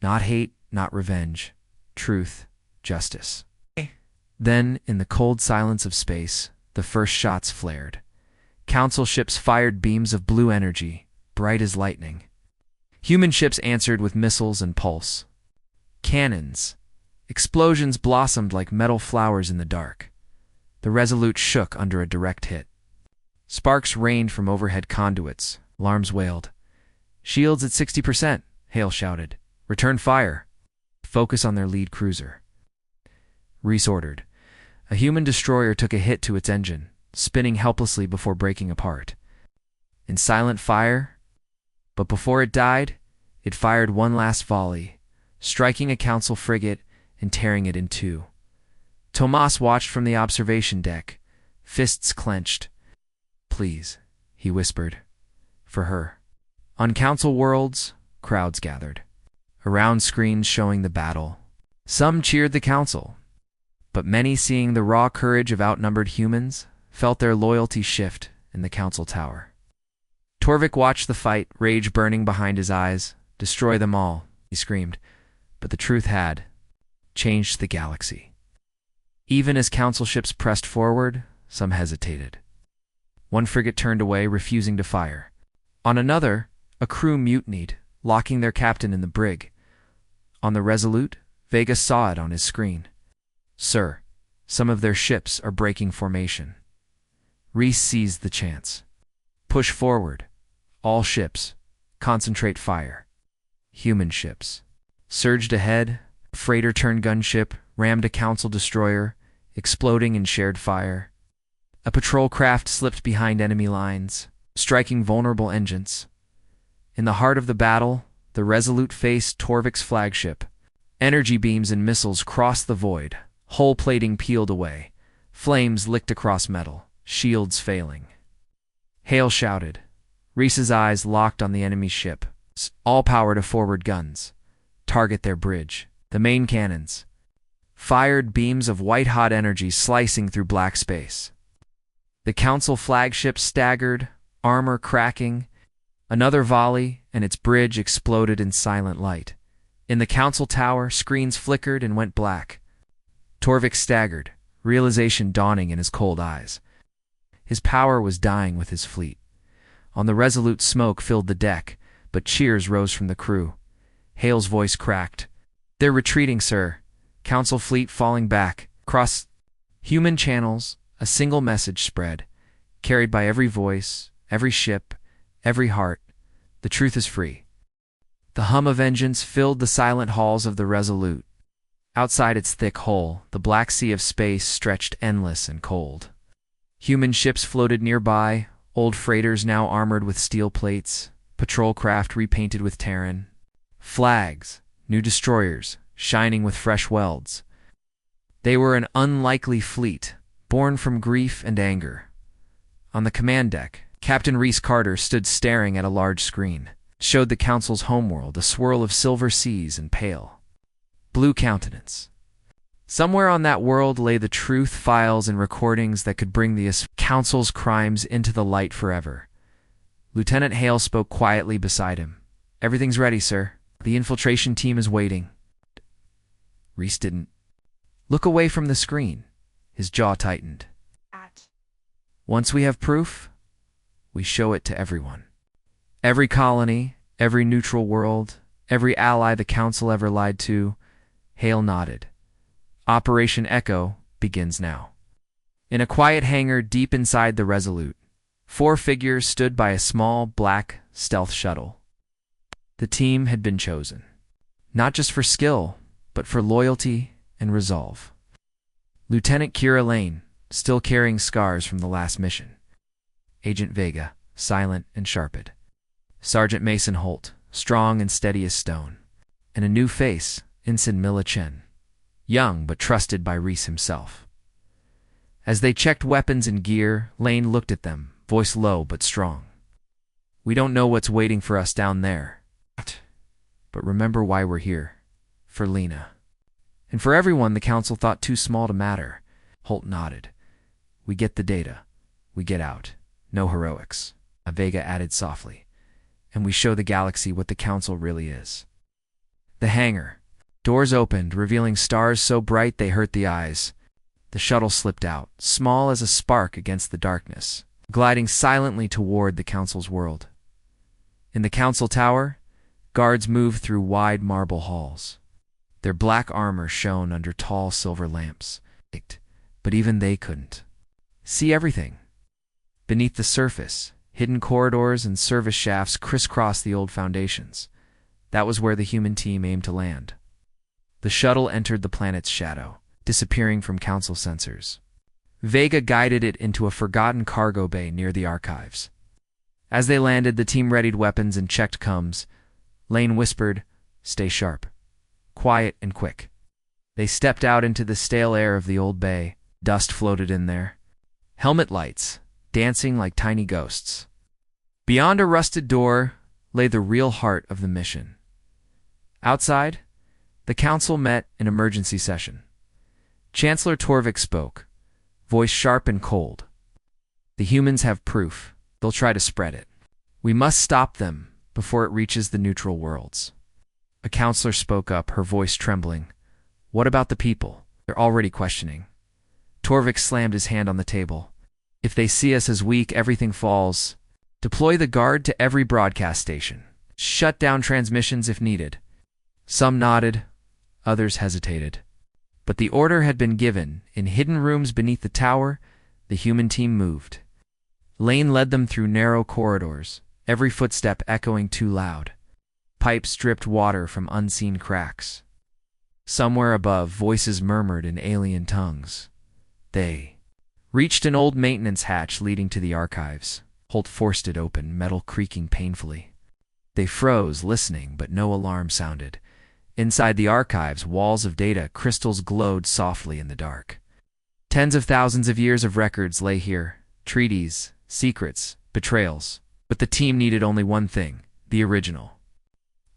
Not hate, not revenge. Truth, justice. Then, in the cold silence of space, the first shots flared. Council ships fired beams of blue energy, bright as lightning. Human ships answered with missiles and pulse. Cannons. Explosions blossomed like metal flowers in the dark. The Resolute shook under a direct hit. Sparks rained from overhead conduits. Alarms wailed. "Shields at 60%, Hale shouted. "Return fire." Focus on their lead cruiser. Reese ordered. A human destroyer took a hit to its engine, spinning helplessly before breaking apart. In silent fire, but before it died, it fired one last volley, striking a Council frigate and tearing it in two. Tomas watched from the observation deck, fists clenched. "Please," he whispered. "For her." On Council worlds, crowds gathered. Around screens showing the battle. Some cheered the Council, but many, seeing the raw courage of outnumbered humans, felt their loyalty shift in the Council tower. Torvik watched the fight, rage burning behind his eyes. "Destroy them all," he screamed. But the truth had changed the galaxy. Even as Council ships pressed forward, some hesitated. One frigate turned away, refusing to fire. On another, a crew mutinied, locking their captain in the brig. On the Resolute, Vega saw it on his screen. "Sir, some of their ships are breaking formation." Reese seized the chance. "Push forward. All ships. Concentrate fire." Human ships surged ahead. A freighter-turned gunship rammed a Council destroyer, exploding in shared fire. A patrol craft slipped behind enemy lines, striking vulnerable engines. In the heart of the battle, the Resolute faced Torvik's flagship. Energy beams and missiles crossed the void. Hull plating peeled away. Flames licked across metal, shields failing. Hale shouted. Reese's eyes locked on the enemy ship. "All power to forward guns. Target their bridge." The main cannons fired beams of white-hot energy slicing through black space. The Council flagship staggered, armor cracking. Another volley, and its bridge exploded in silent light. In the Council tower, screens flickered and went black. Torvik staggered, realization dawning in his cold eyes. His power was dying with his fleet. On the Resolute, smoke filled the deck, but cheers rose from the crew. Hale's voice cracked. "They're retreating, sir. Council fleet falling back." Across human channels, a single message spread, carried by every voice, every ship, every heart. The truth is free. The hum of engines filled the silent halls of the Resolute. Outside its thick hull, the black sea of space stretched endless and cold. Human ships floated nearby, old freighters now armored with steel plates, patrol craft repainted with Terran. Flags, new destroyers, shining with fresh welds. They were an unlikely fleet, born from grief and anger. On the command deck, Captain Reese Carter stood staring at a large screen. It showed the Council's homeworld, a swirl of silver seas and pale blue countenance. Somewhere on that world lay the truth, files, and recordings that could bring the Council's crimes into the light forever. Lieutenant Hale spoke quietly beside him. "Everything's ready, sir. The infiltration team is waiting." Reese didn't look away from the screen. His jaw tightened. "Once we have proof, we show it to everyone. Every colony, every neutral world, every ally the Council ever lied to." Hale nodded. "Operation Echo begins now." In a quiet hangar deep inside the Resolute, 4 figures stood by a small, black stealth shuttle. The team had been chosen, not just for skill, but for loyalty and resolve. Lieutenant Kira Lane, still carrying scars from the last mission. Agent Vega, silent and sharpened. Sergeant Mason Holt, strong and steady as stone. And a new face, Ensign Mila Chen, young but trusted by Reese himself. As they checked weapons and gear, Lane looked at them, voice low but strong. "We don't know what's waiting for us down there. But remember why we're here. For Lena. And for everyone the Council thought too small to matter." Holt nodded. "We get the data. We get out. No heroics." Vega added softly. "And we show the galaxy what the Council really is." The hangar. Doors opened, revealing stars so bright they hurt the eyes. The shuttle slipped out, small as a spark against the darkness, gliding silently toward the Council's world. In the Council Tower, guards moved through wide marble halls. Their black armor shone under tall silver lamps, but even they couldn't see everything. Beneath the surface, hidden corridors and service shafts crisscrossed the old foundations. That was where the human team aimed to land. The shuttle entered the planet's shadow, disappearing from Council sensors. Vega guided it into a forgotten cargo bay near the archives. As they landed, the team readied weapons and checked comms. Lane whispered, "Stay sharp. Quiet and quick." They stepped out into the stale air of the old bay. Dust floated in there. Helmet lights, dancing like tiny ghosts. Beyond a rusted door lay the real heart of the mission. Outside, the Council met in emergency session. Chancellor Torvik spoke, voice sharp and cold. "The humans have proof. They'll try to spread it. We must stop them before it reaches the neutral worlds." A counselor spoke up, her voice trembling. "What about the people? They're already questioning." Torvik slammed his hand on the table. "If they see us as weak, everything falls. Deploy the guard to every broadcast station. Shut down transmissions if needed." Some nodded, others hesitated. But the order had been given. In hidden rooms beneath the tower, the human team moved. Lane led them through narrow corridors, every footstep echoing too loud. Pipes dripped water from unseen cracks. Somewhere above, voices murmured in alien tongues. They reached an old maintenance hatch leading to the archives. Holt forced it open, metal creaking painfully. They froze, listening, but no alarm sounded. Inside the archives, walls of data crystals glowed softly in the dark. Tens of thousands of years of records lay here. Treaties, secrets, betrayals. But the team needed only one thing, the original.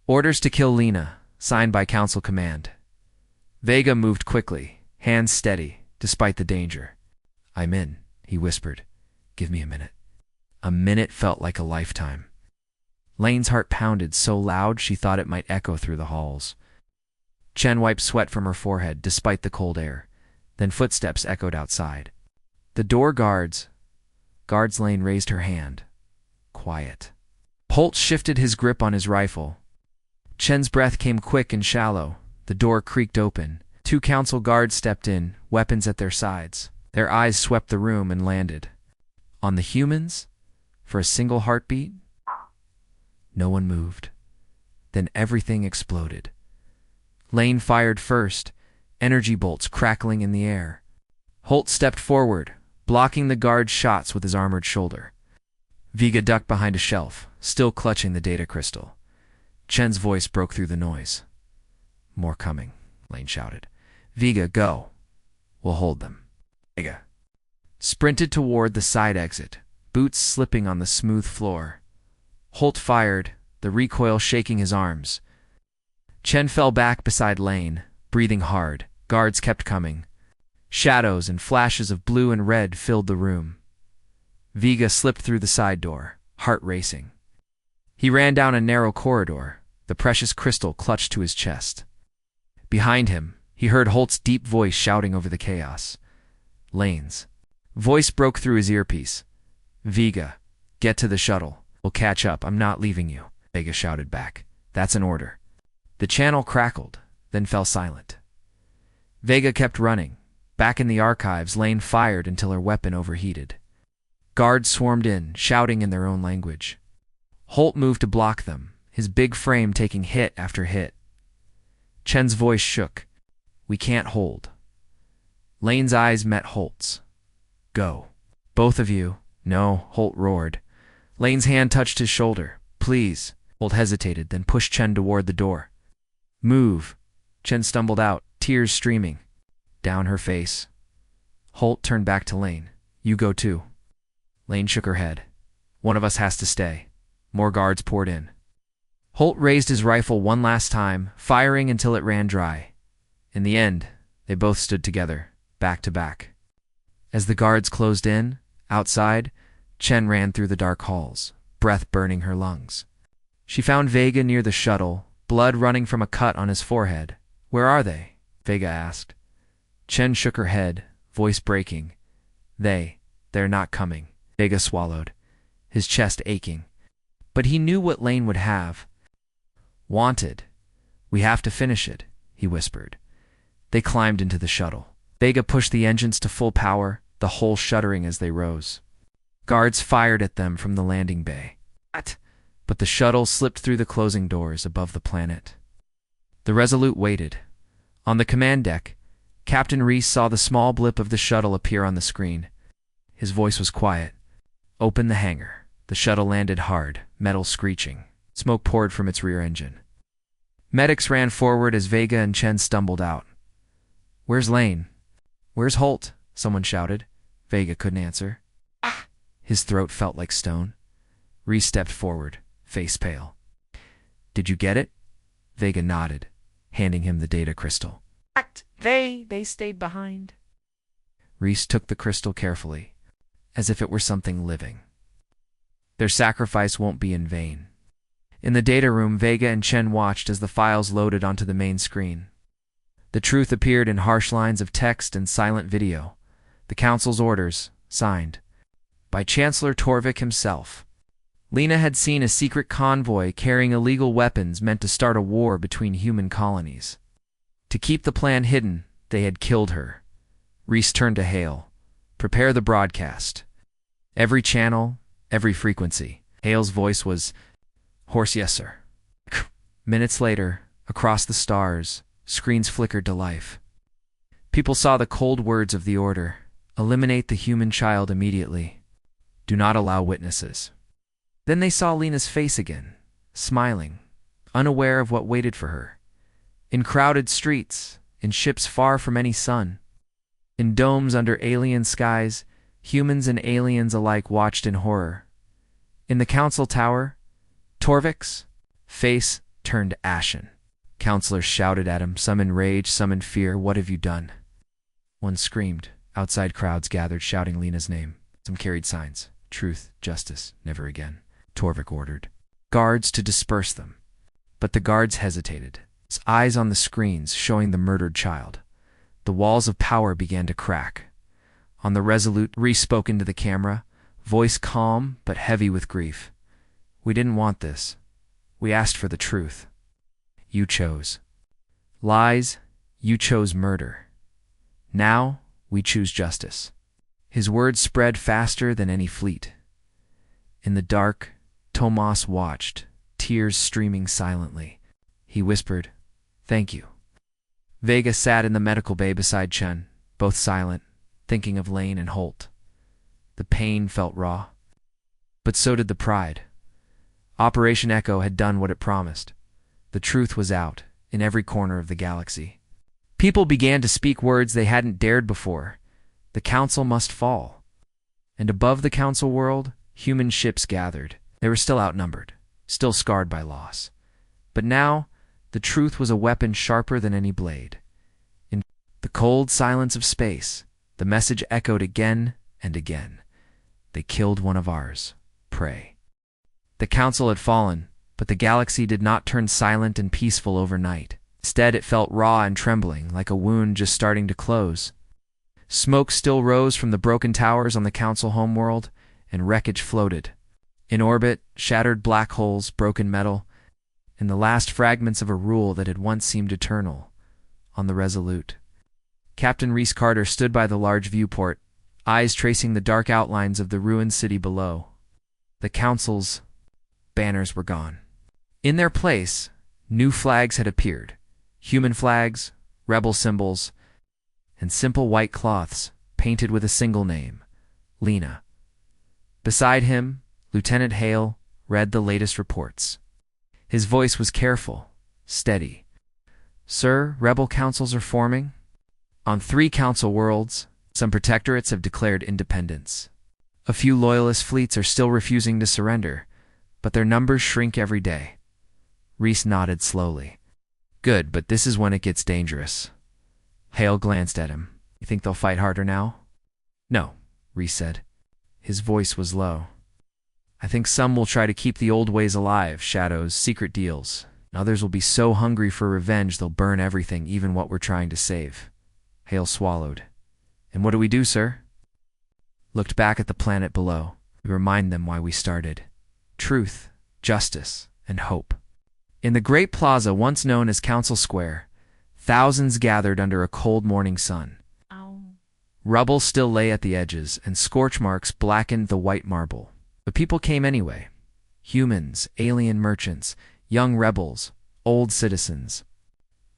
Orders to kill Lena, signed by Council Command. Vega moved quickly, hands steady, despite the danger. "I'm in," he whispered. "Give me a minute." A minute felt like a lifetime. Lane's heart pounded so loud she thought it might echo through the halls. Chen wiped sweat from her forehead, despite the cold air. Then footsteps echoed outside. The door guards. Lane raised her hand. Quiet. Holt shifted his grip on his rifle. Chen's breath came quick and shallow. The door creaked open. 2 council guards stepped in, weapons at their sides. Their eyes swept the room and landed. On the humans? For a single heartbeat? No one moved. Then everything exploded. Lane fired first, energy bolts crackling in the air. Holt stepped forward, blocking the guard's shots with his armored shoulder. Vega ducked behind a shelf, still clutching the data crystal. Chen's voice broke through the noise. "More coming," Lane shouted. "Vega, go. We'll hold them." Vega sprinted toward the side exit, boots slipping on the smooth floor. Holt fired, the recoil shaking his arms. Chen fell back beside Lane, breathing hard. Guards kept coming. Shadows and flashes of blue and red filled the room. Vega slipped through the side door, heart racing. He ran down a narrow corridor, the precious crystal clutched to his chest. Behind him, he heard Holt's deep voice shouting over the chaos. Lane's voice broke through his earpiece. "Vega, get to the shuttle. We'll catch up. I'm not leaving you," Vega shouted back. "That's an order." The channel crackled, then fell silent. Vega kept running. Back in the archives, Lane fired until her weapon overheated. Guards swarmed in, shouting in their own language. Holt moved to block them, his big frame taking hit after hit. Chen's voice shook. "We can't hold." Lane's eyes met Holt's. "Go. Both of you." "No," Holt roared. Lane's hand touched his shoulder. "Please." Holt hesitated, then pushed Chen toward the door. "Move." Chen stumbled out, tears streaming down her face. Holt turned back to Lane. "You go too." Lane shook her head. "One of us has to stay." More guards poured in. Holt raised his rifle one last time, firing until it ran dry. In the end, they both stood together, back to back. As the guards closed in, outside, Chen ran through the dark halls, breath burning her lungs. She found Vega near the shuttle, blood running from a cut on his forehead. "Where are they?" Vega asked. Chen shook her head, voice breaking. They're not coming." Vega swallowed, his chest aching. But he knew what Lane would have. "Wanted. We have to finish it," he whispered. They climbed into the shuttle. Vega pushed the engines to full power, the hull shuddering as they rose. Guards fired at them from the landing bay. But the shuttle slipped through the closing doors above the planet. The Resolute waited. On the command deck, Captain Reese saw the small blip of the shuttle appear on the screen. His voice was quiet. "Open the hangar." The shuttle landed hard, metal screeching. Smoke poured from its rear engine. Medics ran forward as Vega and Chen stumbled out. "Where's Lane?" "Where's Holt?" someone shouted. Vega couldn't answer. His throat felt like stone. Reese stepped forward, face pale. "Did you get it?" Vega nodded, handing him the data crystal. They stayed behind." Reese took the crystal carefully, as if it were something living. "Their sacrifice won't be in vain." In the data room, Vega and Chen watched as the files loaded onto the main screen. The truth appeared in harsh lines of text and silent video. The Council's orders, signed by Chancellor Torvik himself. Lena had seen a secret convoy carrying illegal weapons meant to start a war between human colonies. To keep the plan hidden, they had killed her. Reese turned to Hale. "Prepare the broadcast. Every channel, every frequency." Hale's voice was hoarse. "Yes, sir." Minutes later, across the stars, screens flickered to life. People saw the cold words of the order. "Eliminate the human child immediately. Do not allow witnesses." Then they saw Lena's face again, smiling, unaware of what waited for her. In crowded streets, in ships far from any sun, in domes under alien skies, humans and aliens alike watched in horror. In the council tower, Torvik's face turned ashen. Counselors shouted at him, some in rage, some in fear. "What have you done?" One screamed. Outside crowds gathered, shouting Lena's name. Some carried signs. "Truth, justice, never again." Torvik ordered guards to disperse them. But the guards hesitated, his eyes on the screens showing the murdered child. The walls of power began to crack. On the Resolute, Reese spoke into the camera, voice calm but heavy with grief. "We didn't want this. We asked for the truth. You chose lies. You chose murder. Now we choose justice." His words spread faster than any fleet. In the dark, Tomas watched, tears streaming silently. He whispered, "Thank you." Vega sat in the medical bay beside Chen, both silent, thinking of Lane and Holt. The pain felt raw, but so did the pride. Operation Echo had done what it promised. The truth was out, in every corner of the galaxy. People began to speak words they hadn't dared before. The Council must fall. And above the Council world, human ships gathered. They were still outnumbered, still scarred by loss. But now, the truth was a weapon sharper than any blade. In the cold silence of space, the message echoed again and again. "They killed one of ours. Pray." The Council had fallen, but the galaxy did not turn silent and peaceful overnight. Instead, it felt raw and trembling, like a wound just starting to close. Smoke still rose from the broken towers on the Council homeworld, and wreckage floated. In orbit, shattered black holes, broken metal, and the last fragments of a rule that had once seemed eternal. On the Resolute, Captain Reese Carter stood by the large viewport, eyes tracing the dark outlines of the ruined city below. The Council's banners were gone. In their place, new flags had appeared. Human flags, rebel symbols, and simple white cloths painted with a single name, Lena. Beside him, Lieutenant Hale read the latest reports. His voice was careful, steady. "Sir, rebel councils are forming. On 3 council worlds, some protectorates have declared independence. A few loyalist fleets are still refusing to surrender, but their numbers shrink every day." Reese nodded slowly. "Good, but this is when it gets dangerous." Hale glanced at him. "You think they'll fight harder now?" "No," Reese said. His voice was low. "I think some will try to keep the old ways alive, shadows, secret deals, Others will be so hungry for revenge they'll burn everything, even what we're trying to save. Hale swallowed. And what do we do, sir? Looked back at the planet below. We remind them why we started. Truth, justice, and hope. In the great plaza once known as Council Square, thousands gathered under a cold morning sun. Ow. Rubble still lay at the edges, and scorch marks blackened the white marble. But people came anyway. Humans, alien merchants, young rebels, old citizens.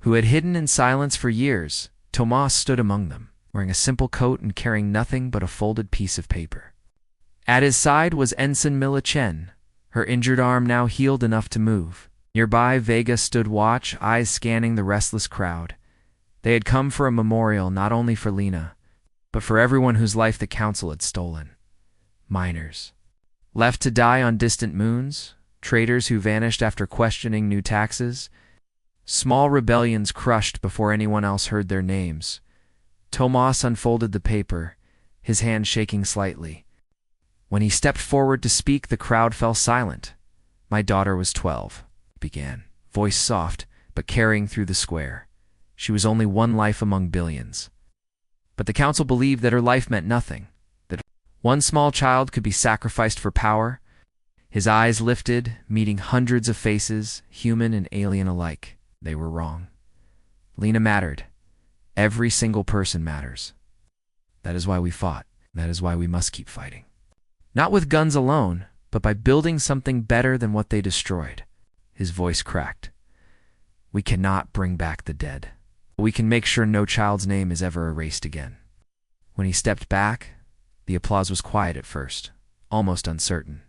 Who had hidden in silence for years, Tomas stood among them, wearing a simple coat and carrying nothing but a folded piece of paper. At his side was Ensign Mila Chen, her injured arm now healed enough to move. Nearby, Vega stood watch, eyes scanning the restless crowd. They had come for a memorial not only for Lena, but for everyone whose life the Council had stolen. Miners. Left to die on distant moons, traders who vanished after questioning new taxes, small rebellions crushed before anyone else heard their names. Tomas unfolded the paper, his hand shaking slightly. When he stepped forward to speak, the crowd fell silent. My daughter was 12, he began, voice soft, but carrying through the square. She was only one life among billions. But the Council believed that her life meant nothing, that one small child could be sacrificed for power. His eyes lifted, meeting hundreds of faces, human and alien alike. They were wrong. Lena mattered. Every single person matters. That is why we fought. That is why we must keep fighting. Not with guns alone, but by building something better than what they destroyed. His voice cracked. We cannot bring back the dead. But we can make sure no child's name is ever erased again. When he stepped back, the applause was quiet at first, almost uncertain.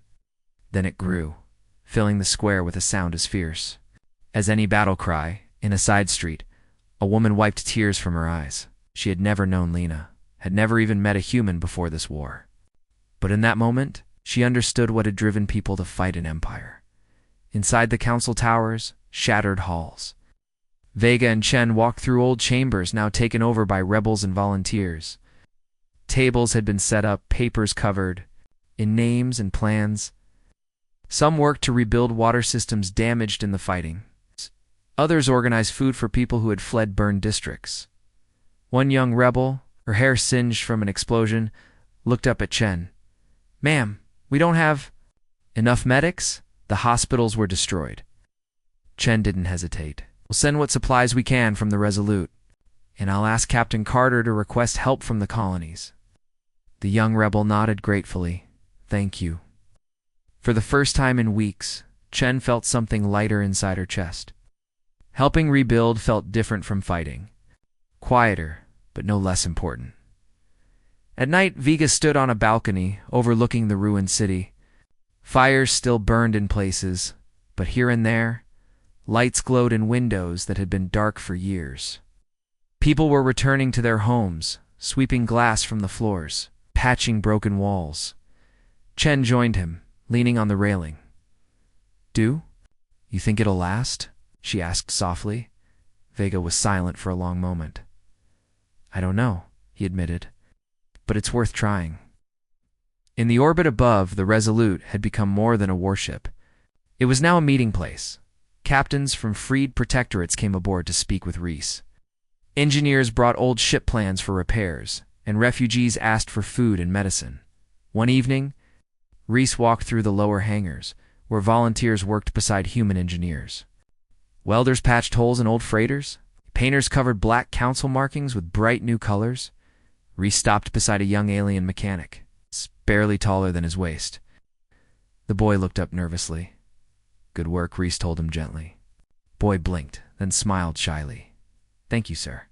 Then it grew, filling the square with a sound as fierce as any battle cry. In a side street, a woman wiped tears from her eyes. She had never known Lena, had never even met a human before this war. But in that moment, she understood what had driven people to fight an empire. Inside the council towers, shattered halls. Vega and Chen walked through old chambers now taken over by rebels and volunteers. Tables had been set up, papers covered, in names and plans. Some worked to rebuild water systems damaged in the fighting. Others organized food for people who had fled burned districts. One young rebel, her hair singed from an explosion, looked up at Chen. Ma'am, we don't have enough medics? The hospitals were destroyed. Chen didn't hesitate. We'll send what supplies we can from the Resolute, and I'll ask Captain Carter to request help from the colonies. The young rebel nodded gratefully. Thank you. For the first time in weeks, Chen felt something lighter inside her chest. Helping rebuild felt different from fighting. Quieter, but no less important. At night, Vega stood on a balcony overlooking the ruined city. Fires still burned in places, but here and there, lights glowed in windows that had been dark for years. People were returning to their homes, sweeping glass from the floors, patching broken walls. Chen joined him, leaning on the railing. Do? You think it'll last? She asked softly. Vega was silent for a long moment. I don't know, he admitted, but it's worth trying. In the orbit above, the Resolute had become more than a warship. It was now a meeting place. Captains from freed protectorates came aboard to speak with Reese. Engineers brought old ship plans for repairs, and refugees asked for food and medicine. One evening, Reese walked through the lower hangars, where volunteers worked beside human engineers. Welders patched holes in old freighters. Painters covered black council markings with bright new colors. Reese stopped beside a young alien mechanic, barely taller than his waist. The boy looked up nervously. Good work, Reese told him gently. Boy blinked, then smiled shyly. Thank you, sir.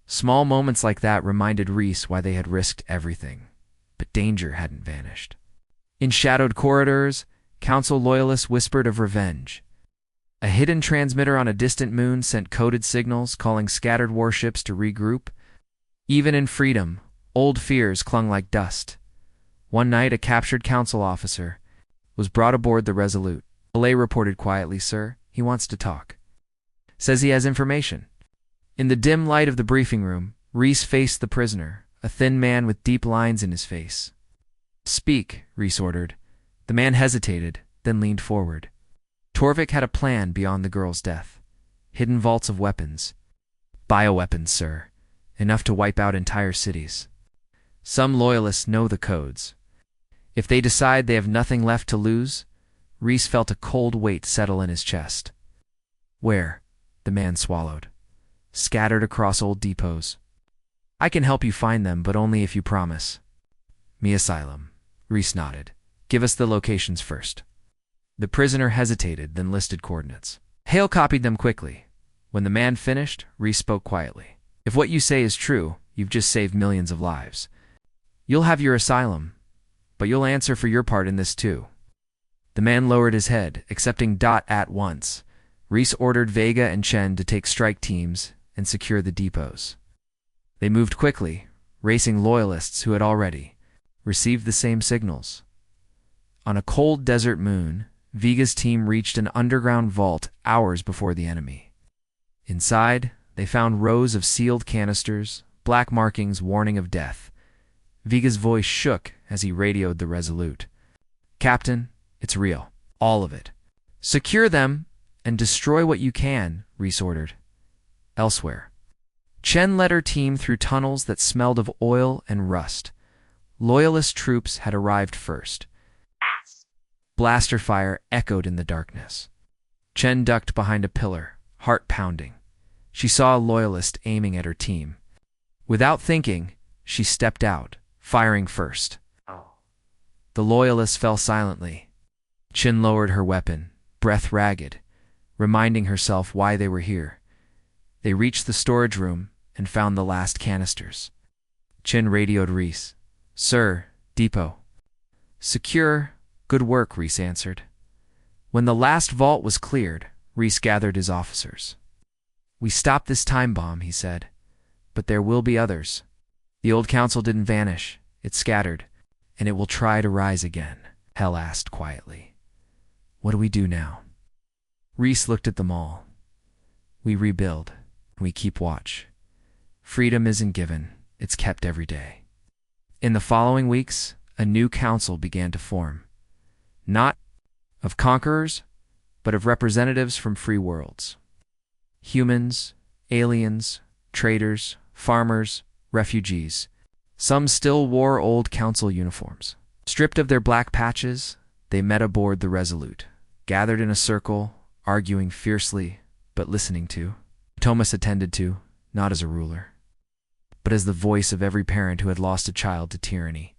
Small moments like that reminded Reese why they had risked everything. But danger hadn't vanished. In shadowed corridors, council loyalists whispered of revenge. A hidden transmitter on a distant moon sent coded signals calling scattered warships to regroup. Even in freedom, old fears clung like dust. One night, a captured council officer was brought aboard the Resolute. Malay reported quietly, Sir, he wants to talk. Says he has information. In the dim light of the briefing room, Reese faced the prisoner, a thin man with deep lines in his face. Speak, Reese ordered. The man hesitated, then leaned forward. Torvik had a plan beyond the girl's death. Hidden vaults of weapons. Bioweapons, sir. Enough to wipe out entire cities. Some loyalists know the codes. If they decide they have nothing left to lose, Reese felt a cold weight settle in his chest. Where? The man swallowed. Scattered across old depots. I can help you find them, but only if you promise. Me asylum. Reese nodded. Give us the locations first. The prisoner hesitated, then listed coordinates. Hale copied them quickly. When the man finished, Reese spoke quietly. If what you say is true, you've just saved millions of lives. You'll have your asylum, but you'll answer for your part in this too. The man lowered his head, accepting at once. Reese ordered Vega and Chen to take strike teams and secure the depots. They moved quickly, racing loyalists who had already received the same signals. On a cold desert moon, Vega's team reached an underground vault hours before the enemy. Inside, they found rows of sealed canisters, black markings warning of death. Vega's voice shook as he radioed the Resolute. Captain, it's real. All of it. Secure them and destroy what you can, Reese ordered. Elsewhere. Chen led her team through tunnels that smelled of oil and rust. Loyalist troops had arrived first. Blaster fire echoed in the darkness. Chen ducked behind a pillar, heart pounding. She saw a loyalist aiming at her team. Without thinking, she stepped out, firing first. The loyalist fell silently. Chen lowered her weapon, breath ragged, reminding herself why they were here. They reached the storage room and found the last canisters. Chen radioed Reese. Sir, depot. Secure. Good work, Reese answered. When the last vault was cleared, Reese gathered his officers. We stopped this time bomb, he said. But there will be others. The old council didn't vanish. It scattered, and it will try to rise again. Hell asked quietly. What do we do now? Reese looked at them all. We rebuild. We keep watch. Freedom isn't given. It's kept every day. In the following weeks, a new council began to form. Not of conquerors, but of representatives from free worlds. Humans, aliens, traders, farmers, refugees. Some still wore old council uniforms. Stripped of their black patches, they met aboard the Resolute, gathered in a circle, arguing fiercely, but listening to. Thomas attended to, not as a ruler, but as the voice of every parent who had lost a child to tyranny.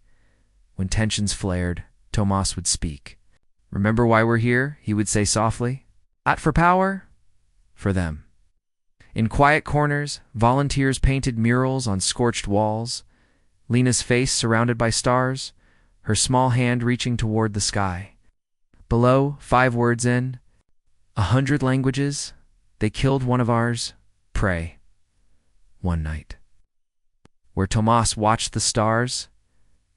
When tensions flared, Tomas would speak. Remember why we're here? He would say softly. Not for power, for them. In quiet corners, volunteers painted murals on scorched walls, Lena's face surrounded by stars, her small hand reaching toward the sky. Below, 5 words in, 100 languages, they killed one of ours, pray. One night. Where Tomas watched the stars,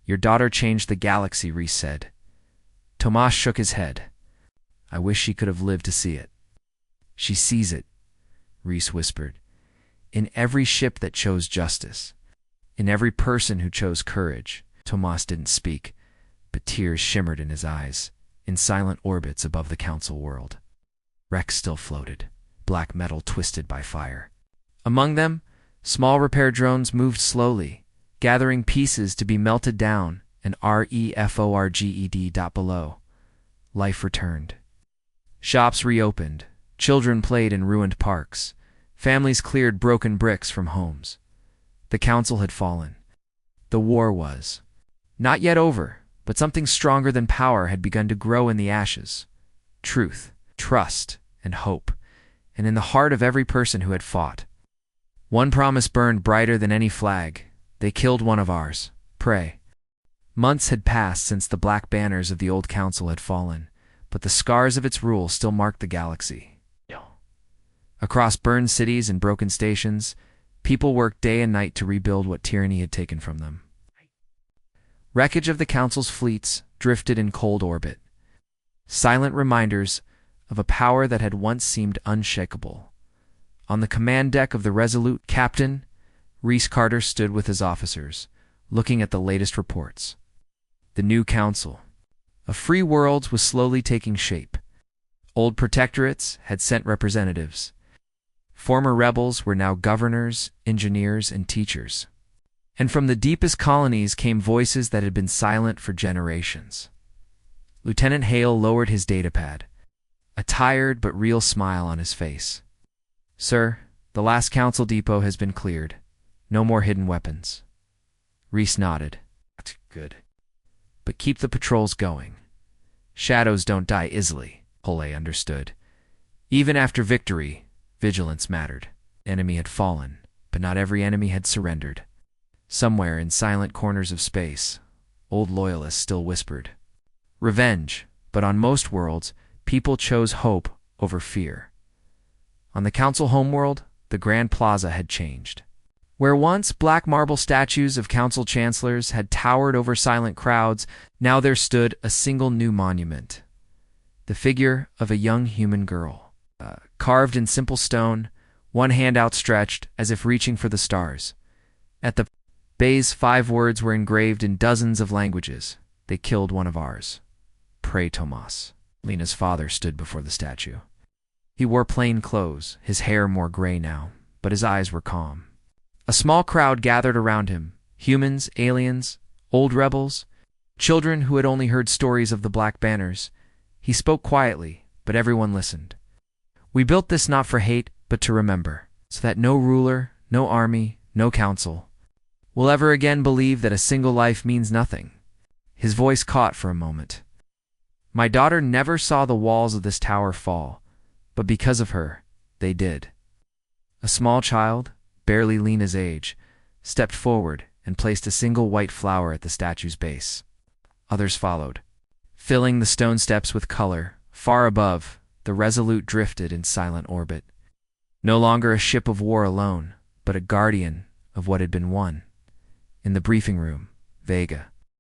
your daughter changed the galaxy, Reese said. Tomas shook his head. I wish she could have lived to see it. She sees it, Reese whispered. In every ship that chose justice. In every person who chose courage. Tomas didn't speak, but tears shimmered in his eyes, in silent orbits above the council world. Wrecks still floated, black metal twisted by fire. Among them, small repair drones moved slowly, gathering pieces to be melted down, and REFORGED below. Life returned. Shops reopened, children played in ruined parks, families cleared broken bricks from homes. The council had fallen. The war was not yet over, but something stronger than power had begun to grow in the ashes. Truth, trust, and hope, and in the heart of every person who had fought. One promise burned brighter than any flag. They killed one of ours. Pray. Months had passed since the black banners of the old council had fallen, but the scars of its rule still marked the galaxy. Across burned cities and broken stations, people worked day and night to rebuild what tyranny had taken from them. Wreckage of the council's fleets drifted in cold orbit, silent reminders of a power that had once seemed unshakable. On the command deck of the Resolute, Captain Reese Carter stood with his officers, looking at the latest reports. The new council, a free world, was slowly taking shape. Old protectorates had sent representatives. Former rebels were now governors, engineers, and teachers. And from the deepest colonies came voices that had been silent for generations. Lieutenant Hale lowered his datapad, a tired but real smile on his face. "Sir, the last council depot has been cleared. No more hidden weapons." Reese nodded. "Good. But keep the patrols going. Shadows don't die easily." Hole understood. Even after victory, vigilance mattered. Enemy had fallen, but not every enemy had surrendered. Somewhere in silent corners of space, old loyalists still whispered revenge, but on most worlds, people chose hope over fear. On the council homeworld, the Grand Plaza had changed. Where once black marble statues of council chancellors had towered over silent crowds, now there stood a single new monument. The figure of a young human girl, carved in simple stone, one hand outstretched as if reaching for the stars. At the base, 5 words were engraved in dozens of languages. "They killed one of ours. Pray, Tomas." Lena's father stood before the statue. He wore plain clothes, his hair more gray now, but his eyes were calm. A small crowd gathered around him, humans, aliens, old rebels, children who had only heard stories of the Black Banners. He spoke quietly, but everyone listened. "We built this not for hate, but to remember, so that no ruler, no army, no council will ever again believe that a single life means nothing." His voice caught for a moment. "My daughter never saw the walls of this tower fall, but because of her, they did." A small child, barely Lena's age, stepped forward and placed a single white flower at the statue's base. Others followed, filling the stone steps with color. Far above, the Resolute drifted in silent orbit. No longer a ship of war alone, but a guardian of what had been won. In the briefing room, Vega,